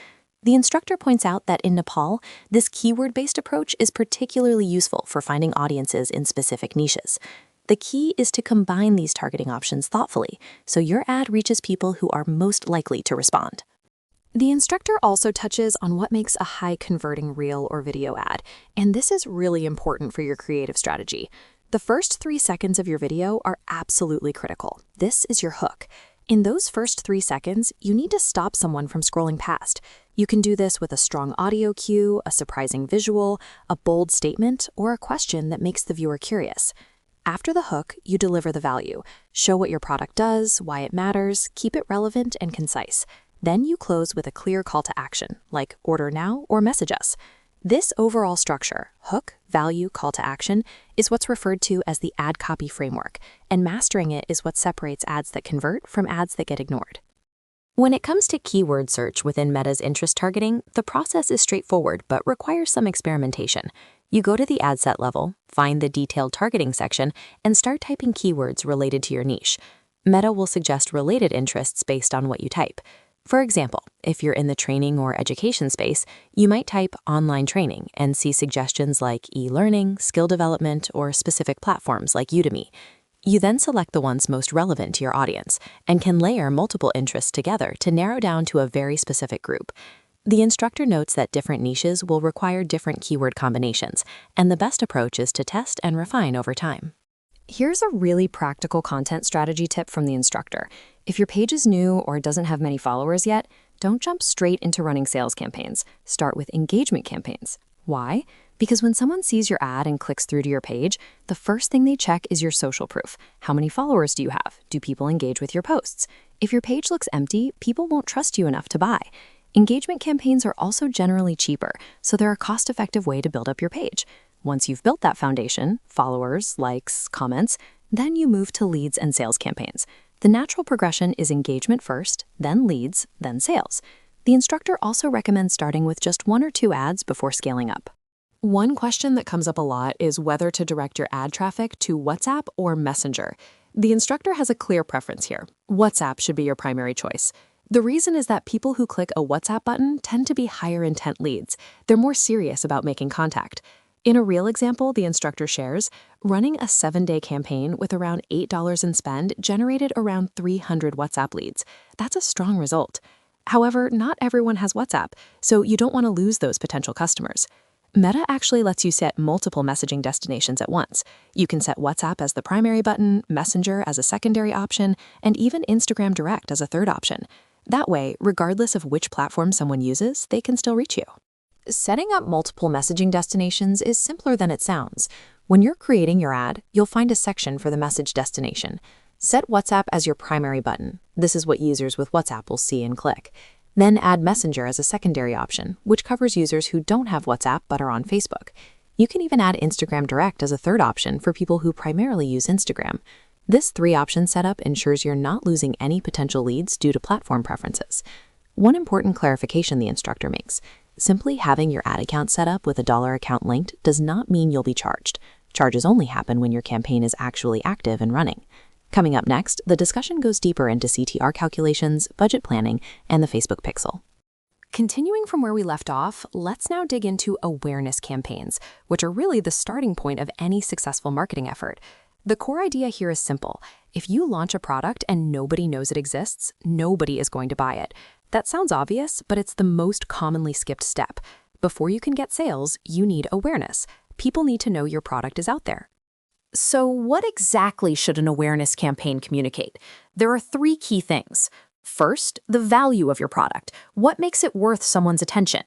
The instructor points out that in Nepal, this keyword-based approach is particularly useful for finding audiences in specific niches. The key is to combine these targeting options thoughtfully, so your ad reaches people who are most likely to respond. The instructor also touches on what makes a high-converting reel or video ad, and this is really important for your creative strategy. The first 3 seconds of your video are absolutely critical. This is your hook. In those first 3 seconds, you need to stop someone from scrolling past. You can do this with a strong audio cue, a surprising visual, a bold statement, or a question that makes the viewer curious. After the hook, you deliver the value. Show what your product does, why it matters, keep it relevant and concise. Then you close with a clear call to action, like order now or message us. This overall structure, hook, value, call to action, is what's referred to as the ad copy framework, and mastering it is what separates ads that convert from ads that get ignored. When it comes to keyword search within Meta's interest targeting, the process is straightforward but requires some experimentation. You go to the ad set level, find the detailed targeting section, and start typing keywords related to your niche. Meta will suggest related interests based on what you type. For example, if you're in the training or education space, you might type online training and see suggestions like e-learning, skill development, or specific platforms like Udemy. You then select the ones most relevant to your audience and can layer multiple interests together to narrow down to a very specific group. The instructor notes that different niches will require different keyword combinations, and the best approach is to test and refine over time. Here's a really practical content strategy tip from the instructor. If your page is new or doesn't have many followers yet, don't jump straight into running sales campaigns. Start with engagement campaigns. Why? Because when someone sees your ad and clicks through to your page, the first thing they check is your social proof. How many followers do you have? Do people engage with your posts? If your page looks empty, people won't trust you enough to buy. Engagement campaigns are also generally cheaper, so they're a cost-effective way to build up your page. Once you've built that foundation, followers, likes, comments, then you move to leads and sales campaigns. The natural progression is engagement first, then leads, then sales. The instructor also recommends starting with just 1 or 2 ads before scaling up. One question that comes up a lot is whether to direct your ad traffic to WhatsApp or Messenger. The instructor has a clear preference here. WhatsApp should be your primary choice. The reason is that people who click a WhatsApp button tend to be higher intent leads. They're more serious about making contact. In a real example the instructor shares, running a 7-day campaign with around $8 in spend generated around 300 WhatsApp leads. That's a strong result. However, not everyone has WhatsApp, so you don't want to lose those potential customers. Meta actually lets you set multiple messaging destinations at once. You can set WhatsApp as the primary button, Messenger as a secondary option, and even Instagram Direct as a third option. That way, regardless of which platform someone uses, they can still reach you. Setting up multiple messaging destinations is simpler than it sounds. When you're creating your ad, you'll find a section for the message destination. Set WhatsApp as your primary button. This is what users with WhatsApp will see and click. Then add Messenger as a secondary option, which covers users who don't have WhatsApp but are on Facebook. You can even add Instagram Direct as a third option for people who primarily use Instagram. This 3-option setup ensures you're not losing any potential leads due to platform preferences. One important clarification the instructor makes: simply having your ad account set up with a dollar account linked does not mean you'll be charged. Charges only happen when your campaign is actually active and running. Coming up next, the discussion goes deeper into CTR calculations, budget planning, and the Facebook Pixel. Continuing from where we left off, let's now dig into awareness campaigns, which are really the starting point of any successful marketing effort. The core idea here is simple. If you launch a product and nobody knows it exists, nobody is going to buy it. That sounds obvious, but it's the most commonly skipped step. Before you can get sales, you need awareness. People need to know your product is out there. So what exactly should an awareness campaign communicate? There are 3 key things. First, the value of your product. What makes it worth someone's attention?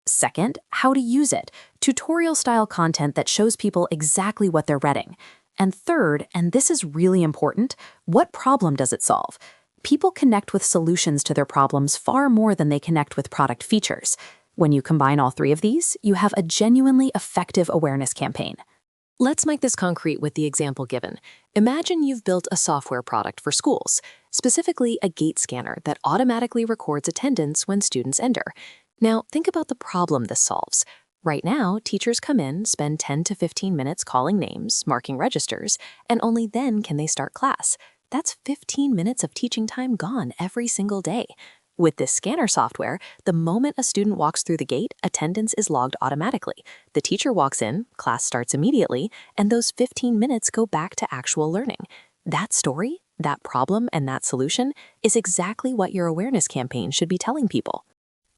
Second, how to use it. Tutorial-style content that shows people exactly what they're reading. And third, and this is really important, what problem does it solve? People connect with solutions to their problems far more than they connect with product features. When you combine all 3 of these, you have a genuinely effective awareness campaign. Let's make this concrete with the example given. Imagine you've built a software product for schools, specifically a gate scanner that automatically records attendance when students enter. Now, think about the problem this solves. Right now, teachers come in, spend 10 to 15 minutes calling names, marking registers, and only then can they start class. That's 15 minutes of teaching time gone every single day. With this scanner software, the moment a student walks through the gate, attendance is logged automatically. The teacher walks in, class starts immediately, and those 15 minutes go back to actual learning. That story, that problem, and that solution is exactly what your awareness campaign should be telling people.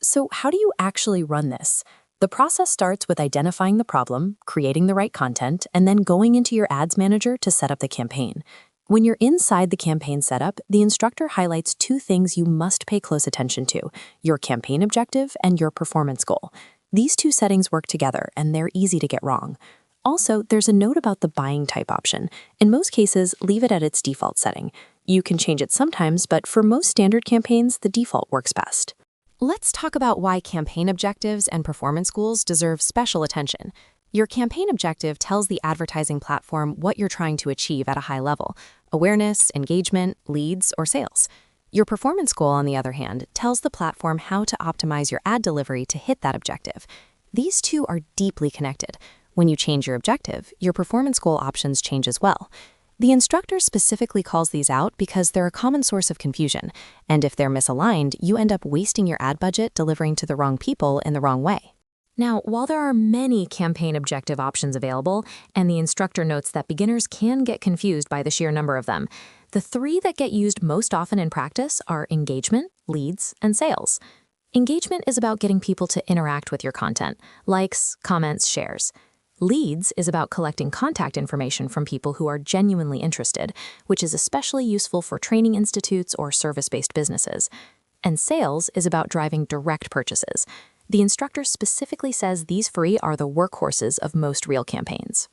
So how do you actually run this? The process starts with identifying the problem, creating the right content, and then going into your ads manager to set up the campaign. When you're inside the campaign setup, the instructor highlights 2 things you must pay close attention to: your campaign objective and your performance goal. These 2 settings work together, and they're easy to get wrong. Also, there's a note about the buying type option. In most cases, leave it at its default setting. You can change it sometimes, but for most standard campaigns, the default works best. Let's talk about why campaign objectives and performance goals deserve special attention. Your campaign objective tells the advertising platform what you're trying to achieve at a high level: awareness, engagement, leads, or sales. Your performance goal, on the other hand, tells the platform how to optimize your ad delivery to hit that objective. These 2 are deeply connected. When you change your objective, your performance goal options change as well. The instructor specifically calls these out because they're a common source of confusion, and if they're misaligned, you end up wasting your ad budget delivering to the wrong people in the wrong way. Now, while there are many campaign objective options available, and the instructor notes that beginners can get confused by the sheer number of them, the 3 that get used most often in practice are engagement, leads, and sales. Engagement is about getting people to interact with your content: likes, comments, shares. Leads is about collecting contact information from people who are genuinely interested, which is especially useful for training institutes or service-based businesses. And sales is about driving direct purchases. The instructor specifically says these 3 are the workhorses of most real campaigns.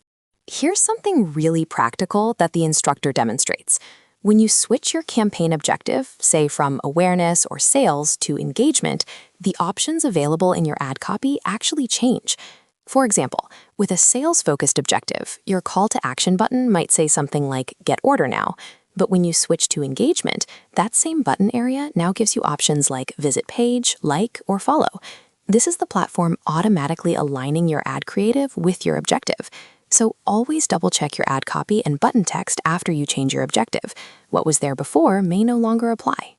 Here's something really practical that the instructor demonstrates. When you switch your campaign objective, say from awareness or sales to engagement, the options available in your ad copy actually change. For example, with a sales-focused objective, your call to action button might say something like "Get order now." But when you switch to engagement, that same button area now gives you options like visit page, like, or follow. This is the platform automatically aligning your ad creative with your objective. So always double-check your ad copy and button text after you change your objective. What was there before may no longer apply.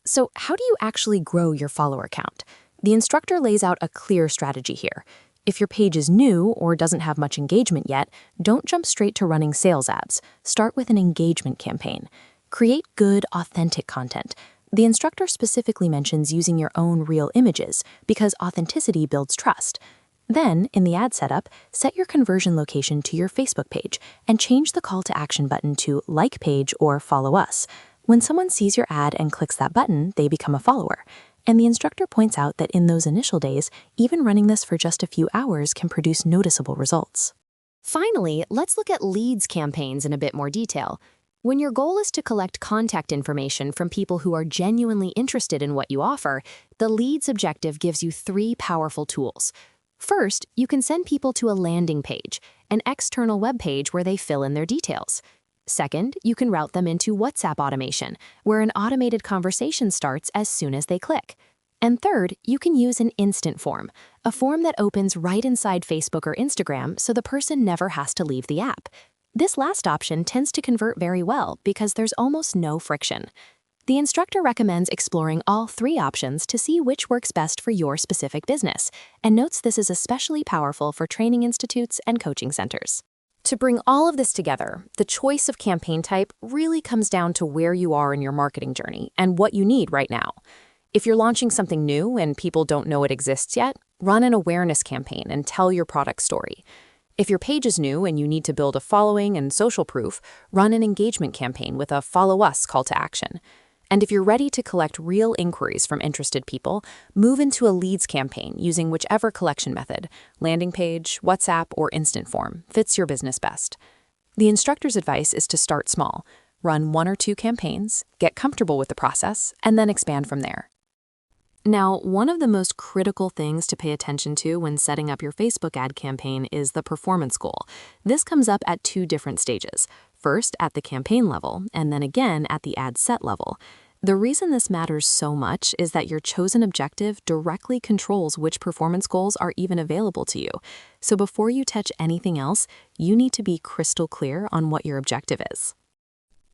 So how do you actually grow your follower count? The instructor lays out a clear strategy here. If your page is new or doesn't have much engagement yet, don't jump straight to running sales ads. Start with an engagement campaign. Create good, authentic content. The instructor specifically mentions using your own real images because authenticity builds trust. Then, in the ad setup, set your conversion location to your Facebook page and change the call to action button to like page or follow us. When someone sees your ad and clicks that button, they become a follower. And the instructor points out that in those initial days, even running this for just a few hours can produce noticeable results. Finally, let's look at leads campaigns in a bit more detail. When your goal is to collect contact information from people who are genuinely interested in what you offer, the leads objective gives you 3 powerful tools. First, you can send people to a landing page, an external web page where they fill in their details. Second, you can route them into WhatsApp automation, where an automated conversation starts as soon as they click. And third, you can use an instant form, a form that opens right inside Facebook or Instagram so the person never has to leave the app. This last option tends to convert very well because there's almost no friction. The instructor recommends exploring all 3 options to see which works best for your specific business, and notes this is especially powerful for training institutes and coaching centers. To bring all of this together, the choice of campaign type really comes down to where you are in your marketing journey and what you need right now. If you're launching something new and people don't know it exists yet, run an awareness campaign and tell your product story. If your page is new and you need to build a following and social proof, run an engagement campaign with a follow us call to action. And if you're ready to collect real inquiries from interested people, move into a leads campaign using whichever collection method, landing page, WhatsApp, or instant form, fits your business best. The instructor's advice is to start small, run 1 or 2 campaigns, get comfortable with the process, and then expand from there. Now, one of the most critical things to pay attention to when setting up your Facebook ad campaign is the performance goal. This comes up at 2 different stages. First at the campaign level, and then again at the ad set level. The reason this matters so much is that your chosen objective directly controls which performance goals are even available to you. So before you touch anything else, you need to be crystal clear on what your objective is.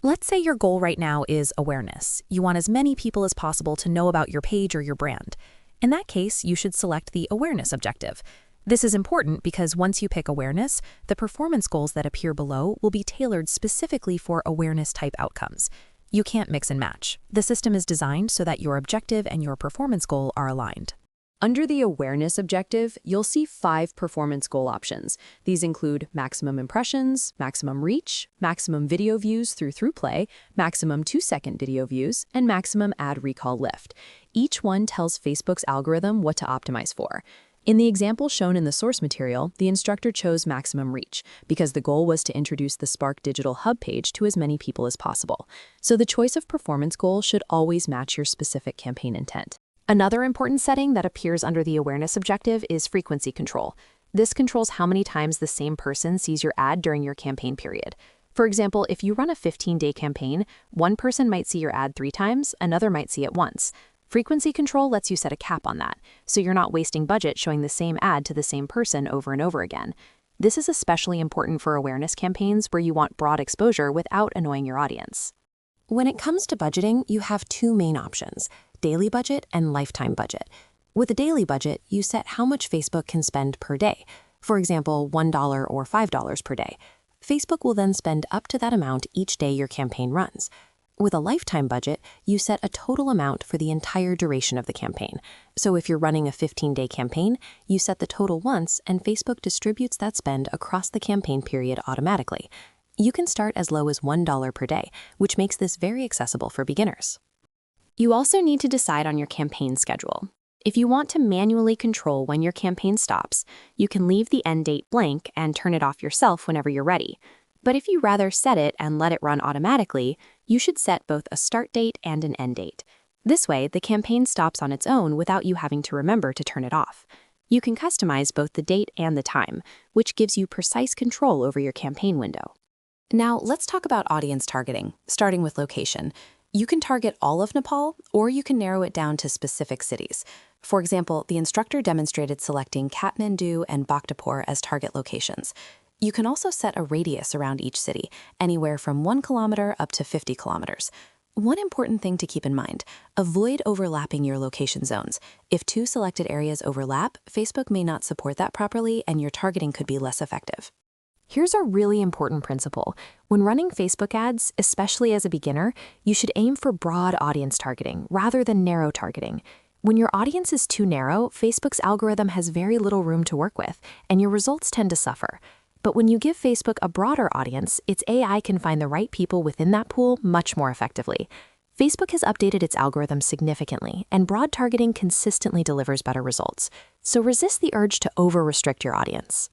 Let's say your goal right now is awareness. You want as many people as possible to know about your page or your brand. In that case, you should select the awareness objective. This is important because once you pick awareness, the performance goals that appear below will be tailored specifically for awareness-type outcomes. You can't mix and match. The system is designed so that your objective and your performance goal are aligned. Under the awareness objective, you'll see 5 performance goal options. These include maximum impressions, maximum reach, maximum video views through ThruPlay, maximum 2-second video views, and maximum ad recall lift. Each one tells Facebook's algorithm what to optimize for. In the example shown in the source material, the instructor chose maximum reach because the goal was to introduce the Spark Digital Hub page to as many people as possible. So the choice of performance goal should always match your specific campaign intent. Another important setting that appears under the awareness objective is frequency control. This controls how many times the same person sees your ad during your campaign period. For example, if you run a 15-day campaign, one person might see your ad 3 times, another might see it once. Frequency control lets you set a cap on that, so you're not wasting budget showing the same ad to the same person over and over again. This is especially important for awareness campaigns where you want broad exposure without annoying your audience. When it comes to budgeting, you have 2 main options, daily budget and lifetime budget. With a daily budget, you set how much Facebook can spend per day. For example, $1 or $5 per day. Facebook will then spend up to that amount each day your campaign runs. With a lifetime budget, you set a total amount for the entire duration of the campaign. So if you're running a 15-day campaign, you set the total once and Facebook distributes that spend across the campaign period automatically. You can start as low as $1 per day, which makes this very accessible for beginners. You also need to decide on your campaign schedule. If you want to manually control when your campaign stops, you can leave the end date blank and turn it off yourself whenever you're ready. But if you rather set it and let it run automatically, you should set both a start date and an end date. This way, the campaign stops on its own without you having to remember to turn it off. You can customize both the date and the time, which gives you precise control over your campaign window. Now, let's talk about audience targeting, starting with location. You can target all of Nepal, or you can narrow it down to specific cities. For example, the instructor demonstrated selecting Kathmandu and Bhaktapur as target locations. You can also set a radius around each city, anywhere from 1 kilometer up to 50 kilometers. One important thing to keep in mind, avoid overlapping your location zones. If 2 selected areas overlap, Facebook may not support that properly and your targeting could be less effective. Here's a really important principle. When running Facebook ads, especially as a beginner, you should aim for broad audience targeting rather than narrow targeting. When your audience is too narrow, Facebook's algorithm has very little room to work with, and your results tend to suffer. But when you give Facebook a broader audience, its AI can find the right people within that pool much more effectively. Facebook has updated its algorithm significantly, and broad targeting consistently delivers better results. So resist the urge to over-restrict your audience.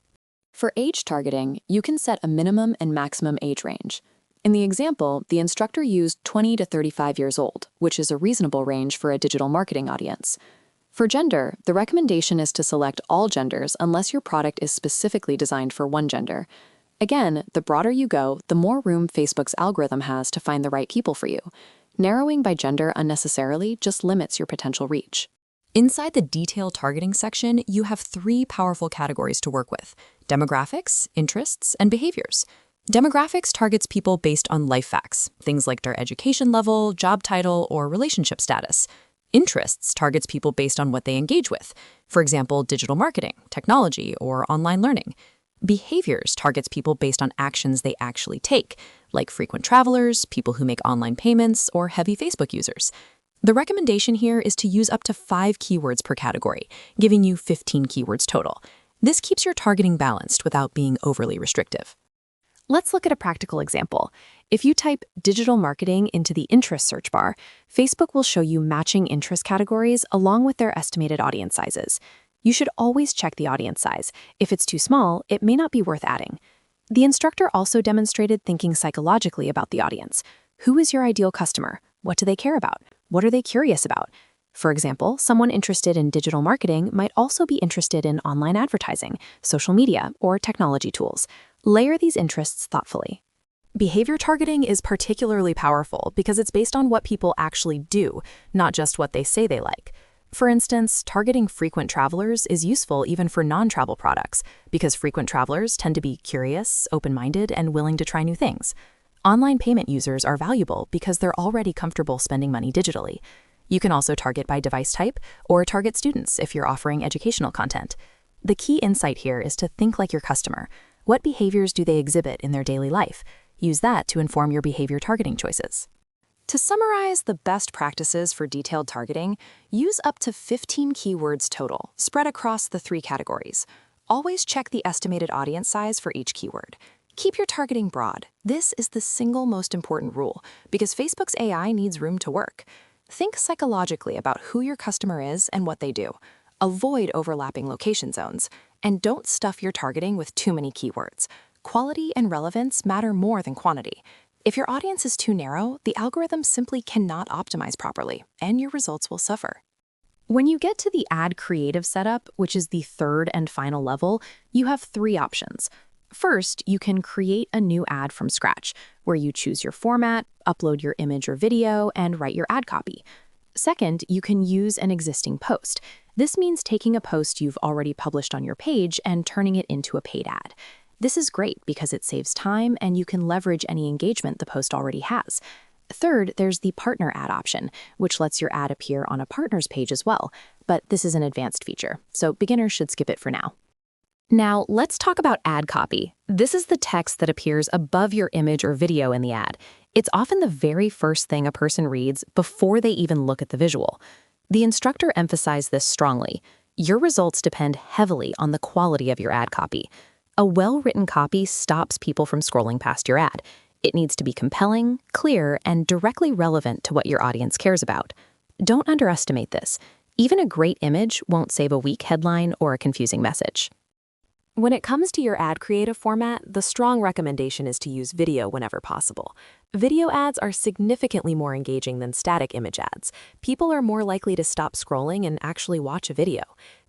For age targeting, you can set a minimum and maximum age range. In the example, the instructor used 20 to 35 years old, which is a reasonable range for a digital marketing audience. For gender, the recommendation is to select all genders unless your product is specifically designed for one gender. Again, the broader you go, the more room Facebook's algorithm has to find the right people for you. Narrowing by gender unnecessarily just limits your potential reach. Inside the detail targeting section, you have 3 powerful categories to work with: demographics, interests, and behaviors. Demographics targets people based on life facts, things like their education level, job title, or relationship status. Interests targets people based on what they engage with, for example, digital marketing, technology, or online learning. Behaviors targets people based on actions they actually take, like frequent travelers, people who make online payments, or heavy Facebook users. The recommendation here is to use up to 5 keywords per category, giving you 15 keywords total. This keeps your targeting balanced without being overly restrictive. Let's look at a practical example. If you type digital marketing into the interest search bar, Facebook will show you matching interest categories along with their estimated audience sizes. You should always check the audience size. If it's too small, it may not be worth adding. The instructor also demonstrated thinking psychologically about the audience. Who is your ideal customer? What do they care about? What are they curious about? For example, someone interested in digital marketing might also be interested in online advertising, social media, or technology tools. Layer these interests thoughtfully. Behavior targeting is particularly powerful because it's based on what people actually do, not just what they say they like. For instance, targeting frequent travelers is useful even for non-travel products because frequent travelers tend to be curious, open-minded, and willing to try new things. Online payment users are valuable because they're already comfortable spending money digitally. You can also target by device type or target students if you're offering educational content. The key insight here is to think like your customer. What behaviors do they exhibit in their daily life? Use that to inform your behavior targeting choices. To summarize the best practices for detailed targeting, use up to 15 keywords total, spread across the 3 categories. Always check the estimated audience size for each keyword. Keep your targeting broad. This is the single most important rule because Facebook's AI needs room to work. Think psychologically about who your customer is and what they do. Avoid overlapping location zones. And don't stuff your targeting with too many keywords. Quality and relevance matter more than quantity. If your audience is too narrow, the algorithm simply cannot optimize properly, and your results will suffer. When you get to the ad creative setup, which is the third and final level, you have 3 options. First, you can create a new ad from scratch, where you choose your format, upload your image or video, and write your ad copy. Second, you can use an existing post. This means taking a post you've already published on your page and turning it into a paid ad. This is great because it saves time and you can leverage any engagement the post already has. Third, there's the partner ad option, which lets your ad appear on a partner's page as well, but this is an advanced feature, so beginners should skip it for now. Now, let's talk about ad copy. This is the text that appears above your image or video in the ad. It's often the very first thing a person reads before they even look at the visual. The instructor emphasized this strongly. Your results depend heavily on the quality of your ad copy. A well-written copy stops people from scrolling past your ad. It needs to be compelling, clear, and directly relevant to what your audience cares about. Don't underestimate this. Even a great image won't save a weak headline or a confusing message. When it comes to your ad creative format, the strong recommendation is to use video whenever possible. Video ads are significantly more engaging than static image ads. People are more likely to stop scrolling and actually watch a video.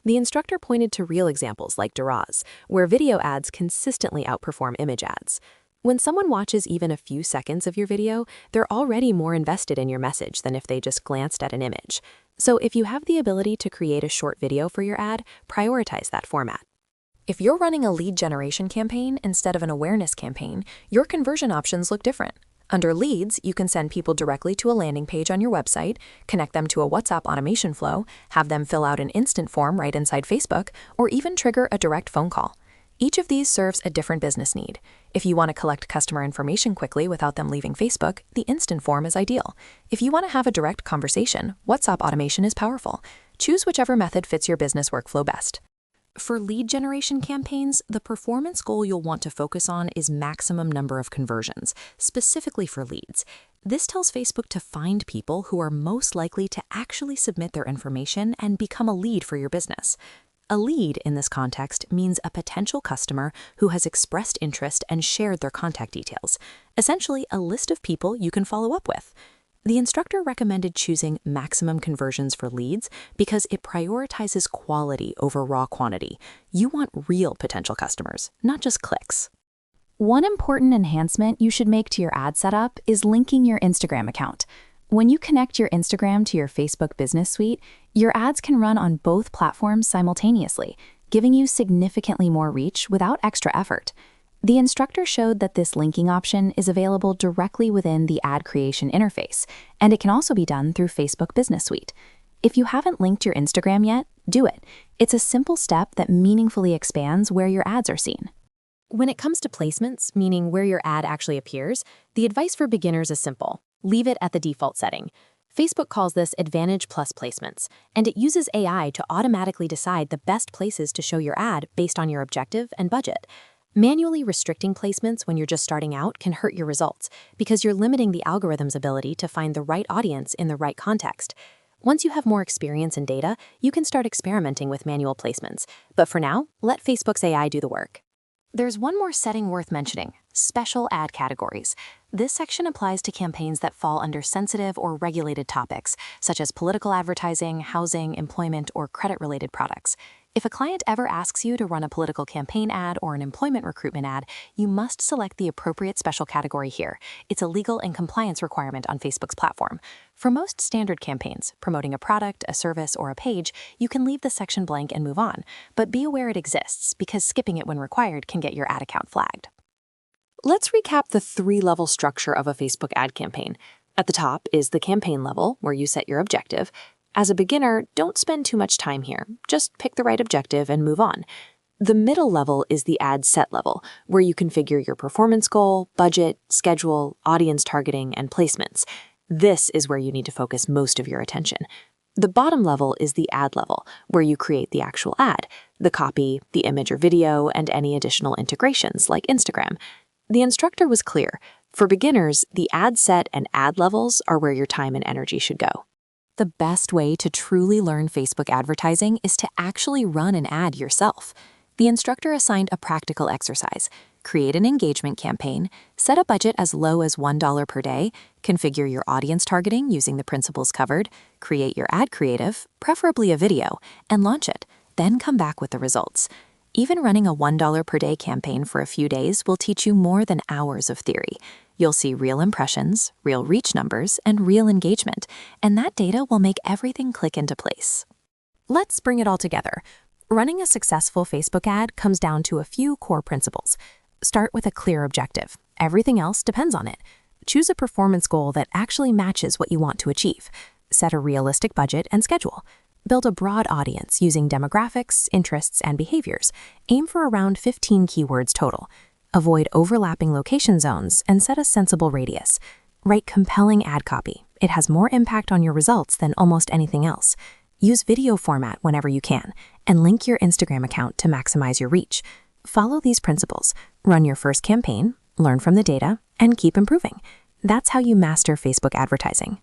The instructor pointed to real examples like Daraz, where video ads consistently outperform image ads. When someone watches even a few seconds of your video, they're already more invested in your message than if they just glanced at an image. So if you have the ability to create a short video for your ad, prioritize that format. If you're running a lead generation campaign instead of an awareness campaign, your conversion options look different. Under leads, you can send people directly to a landing page on your website, connect them to a WhatsApp automation flow, have them fill out an instant form right inside Facebook, or even trigger a direct phone call. Each of these serves a different business need. If you want to collect customer information quickly without them leaving Facebook, the instant form is ideal. If you want to have a direct conversation, WhatsApp automation is powerful. Choose whichever method fits your business workflow best. For lead generation campaigns, the performance goal you'll want to focus on is maximum number of conversions, specifically for leads. This tells Facebook to find people who are most likely to actually submit their information and become a lead for your business. A lead in this context means a potential customer who has expressed interest and shared their contact details, essentially a list of people you can follow up with. The instructor recommended choosing maximum conversions for leads because it prioritizes quality over raw quantity. You want real potential customers, not just clicks. One important enhancement you should make to your ad setup is linking your Instagram account. When you connect your Instagram to your Facebook Business Suite, your ads can run on both platforms simultaneously, giving you significantly more reach without extra effort. The instructor showed that this linking option is available directly within the ad creation interface, and it can also be done through Facebook Business Suite. If you haven't linked your Instagram yet, do it. It's a simple step that meaningfully expands where your ads are seen. When it comes to placements, meaning where your ad actually appears, the advice for beginners is simple. Leave it at the default setting. Facebook calls this Advantage Plus placements, and it uses AI to automatically decide the best places to show your ad based on your objective and budget. Manually restricting placements when you're just starting out can hurt your results because you're limiting the algorithm's ability to find the right audience in the right context. Once you have more experience and data, you can start experimenting with manual placements. But for now, let Facebook's AI do the work. There's one more setting worth mentioning: special ad categories. This section applies to campaigns that fall under sensitive or regulated topics, such as political advertising, housing, employment, or credit-related products. If a client ever asks you to run a political campaign ad or an employment recruitment ad, you must select the appropriate special category here. It's a legal and compliance requirement on Facebook's platform. For most standard campaigns, promoting a product, a service, or a page, you can leave the section blank and move on. But be aware it exists, because skipping it when required can get your ad account flagged. Let's recap the three-level structure of a Facebook ad campaign. At the top is the campaign level, where you set your objective. As a beginner, don't spend too much time here. Just pick the right objective and move on. The middle level is the ad set level, where you configure your performance goal, budget, schedule, audience targeting, and placements. This is where you need to focus most of your attention. The bottom level is the ad level, where you create the actual ad, the copy, the image or video, and any additional integrations like Instagram. The instructor was clear. For beginners, the ad set and ad levels are where your time and energy should go. The best way to truly learn Facebook advertising is to actually run an ad yourself. The instructor assigned a practical exercise: create an engagement campaign, set a budget as low as $1 per day, configure your audience targeting using the principles covered, create your ad creative, preferably a video, and launch it. Then come back with the results. Even running a $1 per day campaign for a few days will teach you more than hours of theory. You'll see real impressions, real reach numbers, and real engagement, and that data will make everything click into place. Let's bring it all together. Running a successful Facebook ad comes down to a few core principles. Start with a clear objective. Everything else depends on it. Choose a performance goal that actually matches what you want to achieve. Set a realistic budget and schedule. Build a broad audience using demographics, interests, and behaviors. Aim for around 15 keywords total. Avoid overlapping location zones and set a sensible radius. Write compelling ad copy. It has more impact on your results than almost anything else. Use video format whenever you can, and link your Instagram account to maximize your reach. Follow these principles. Run your first campaign, learn from the data, and keep improving. That's how you master Facebook advertising.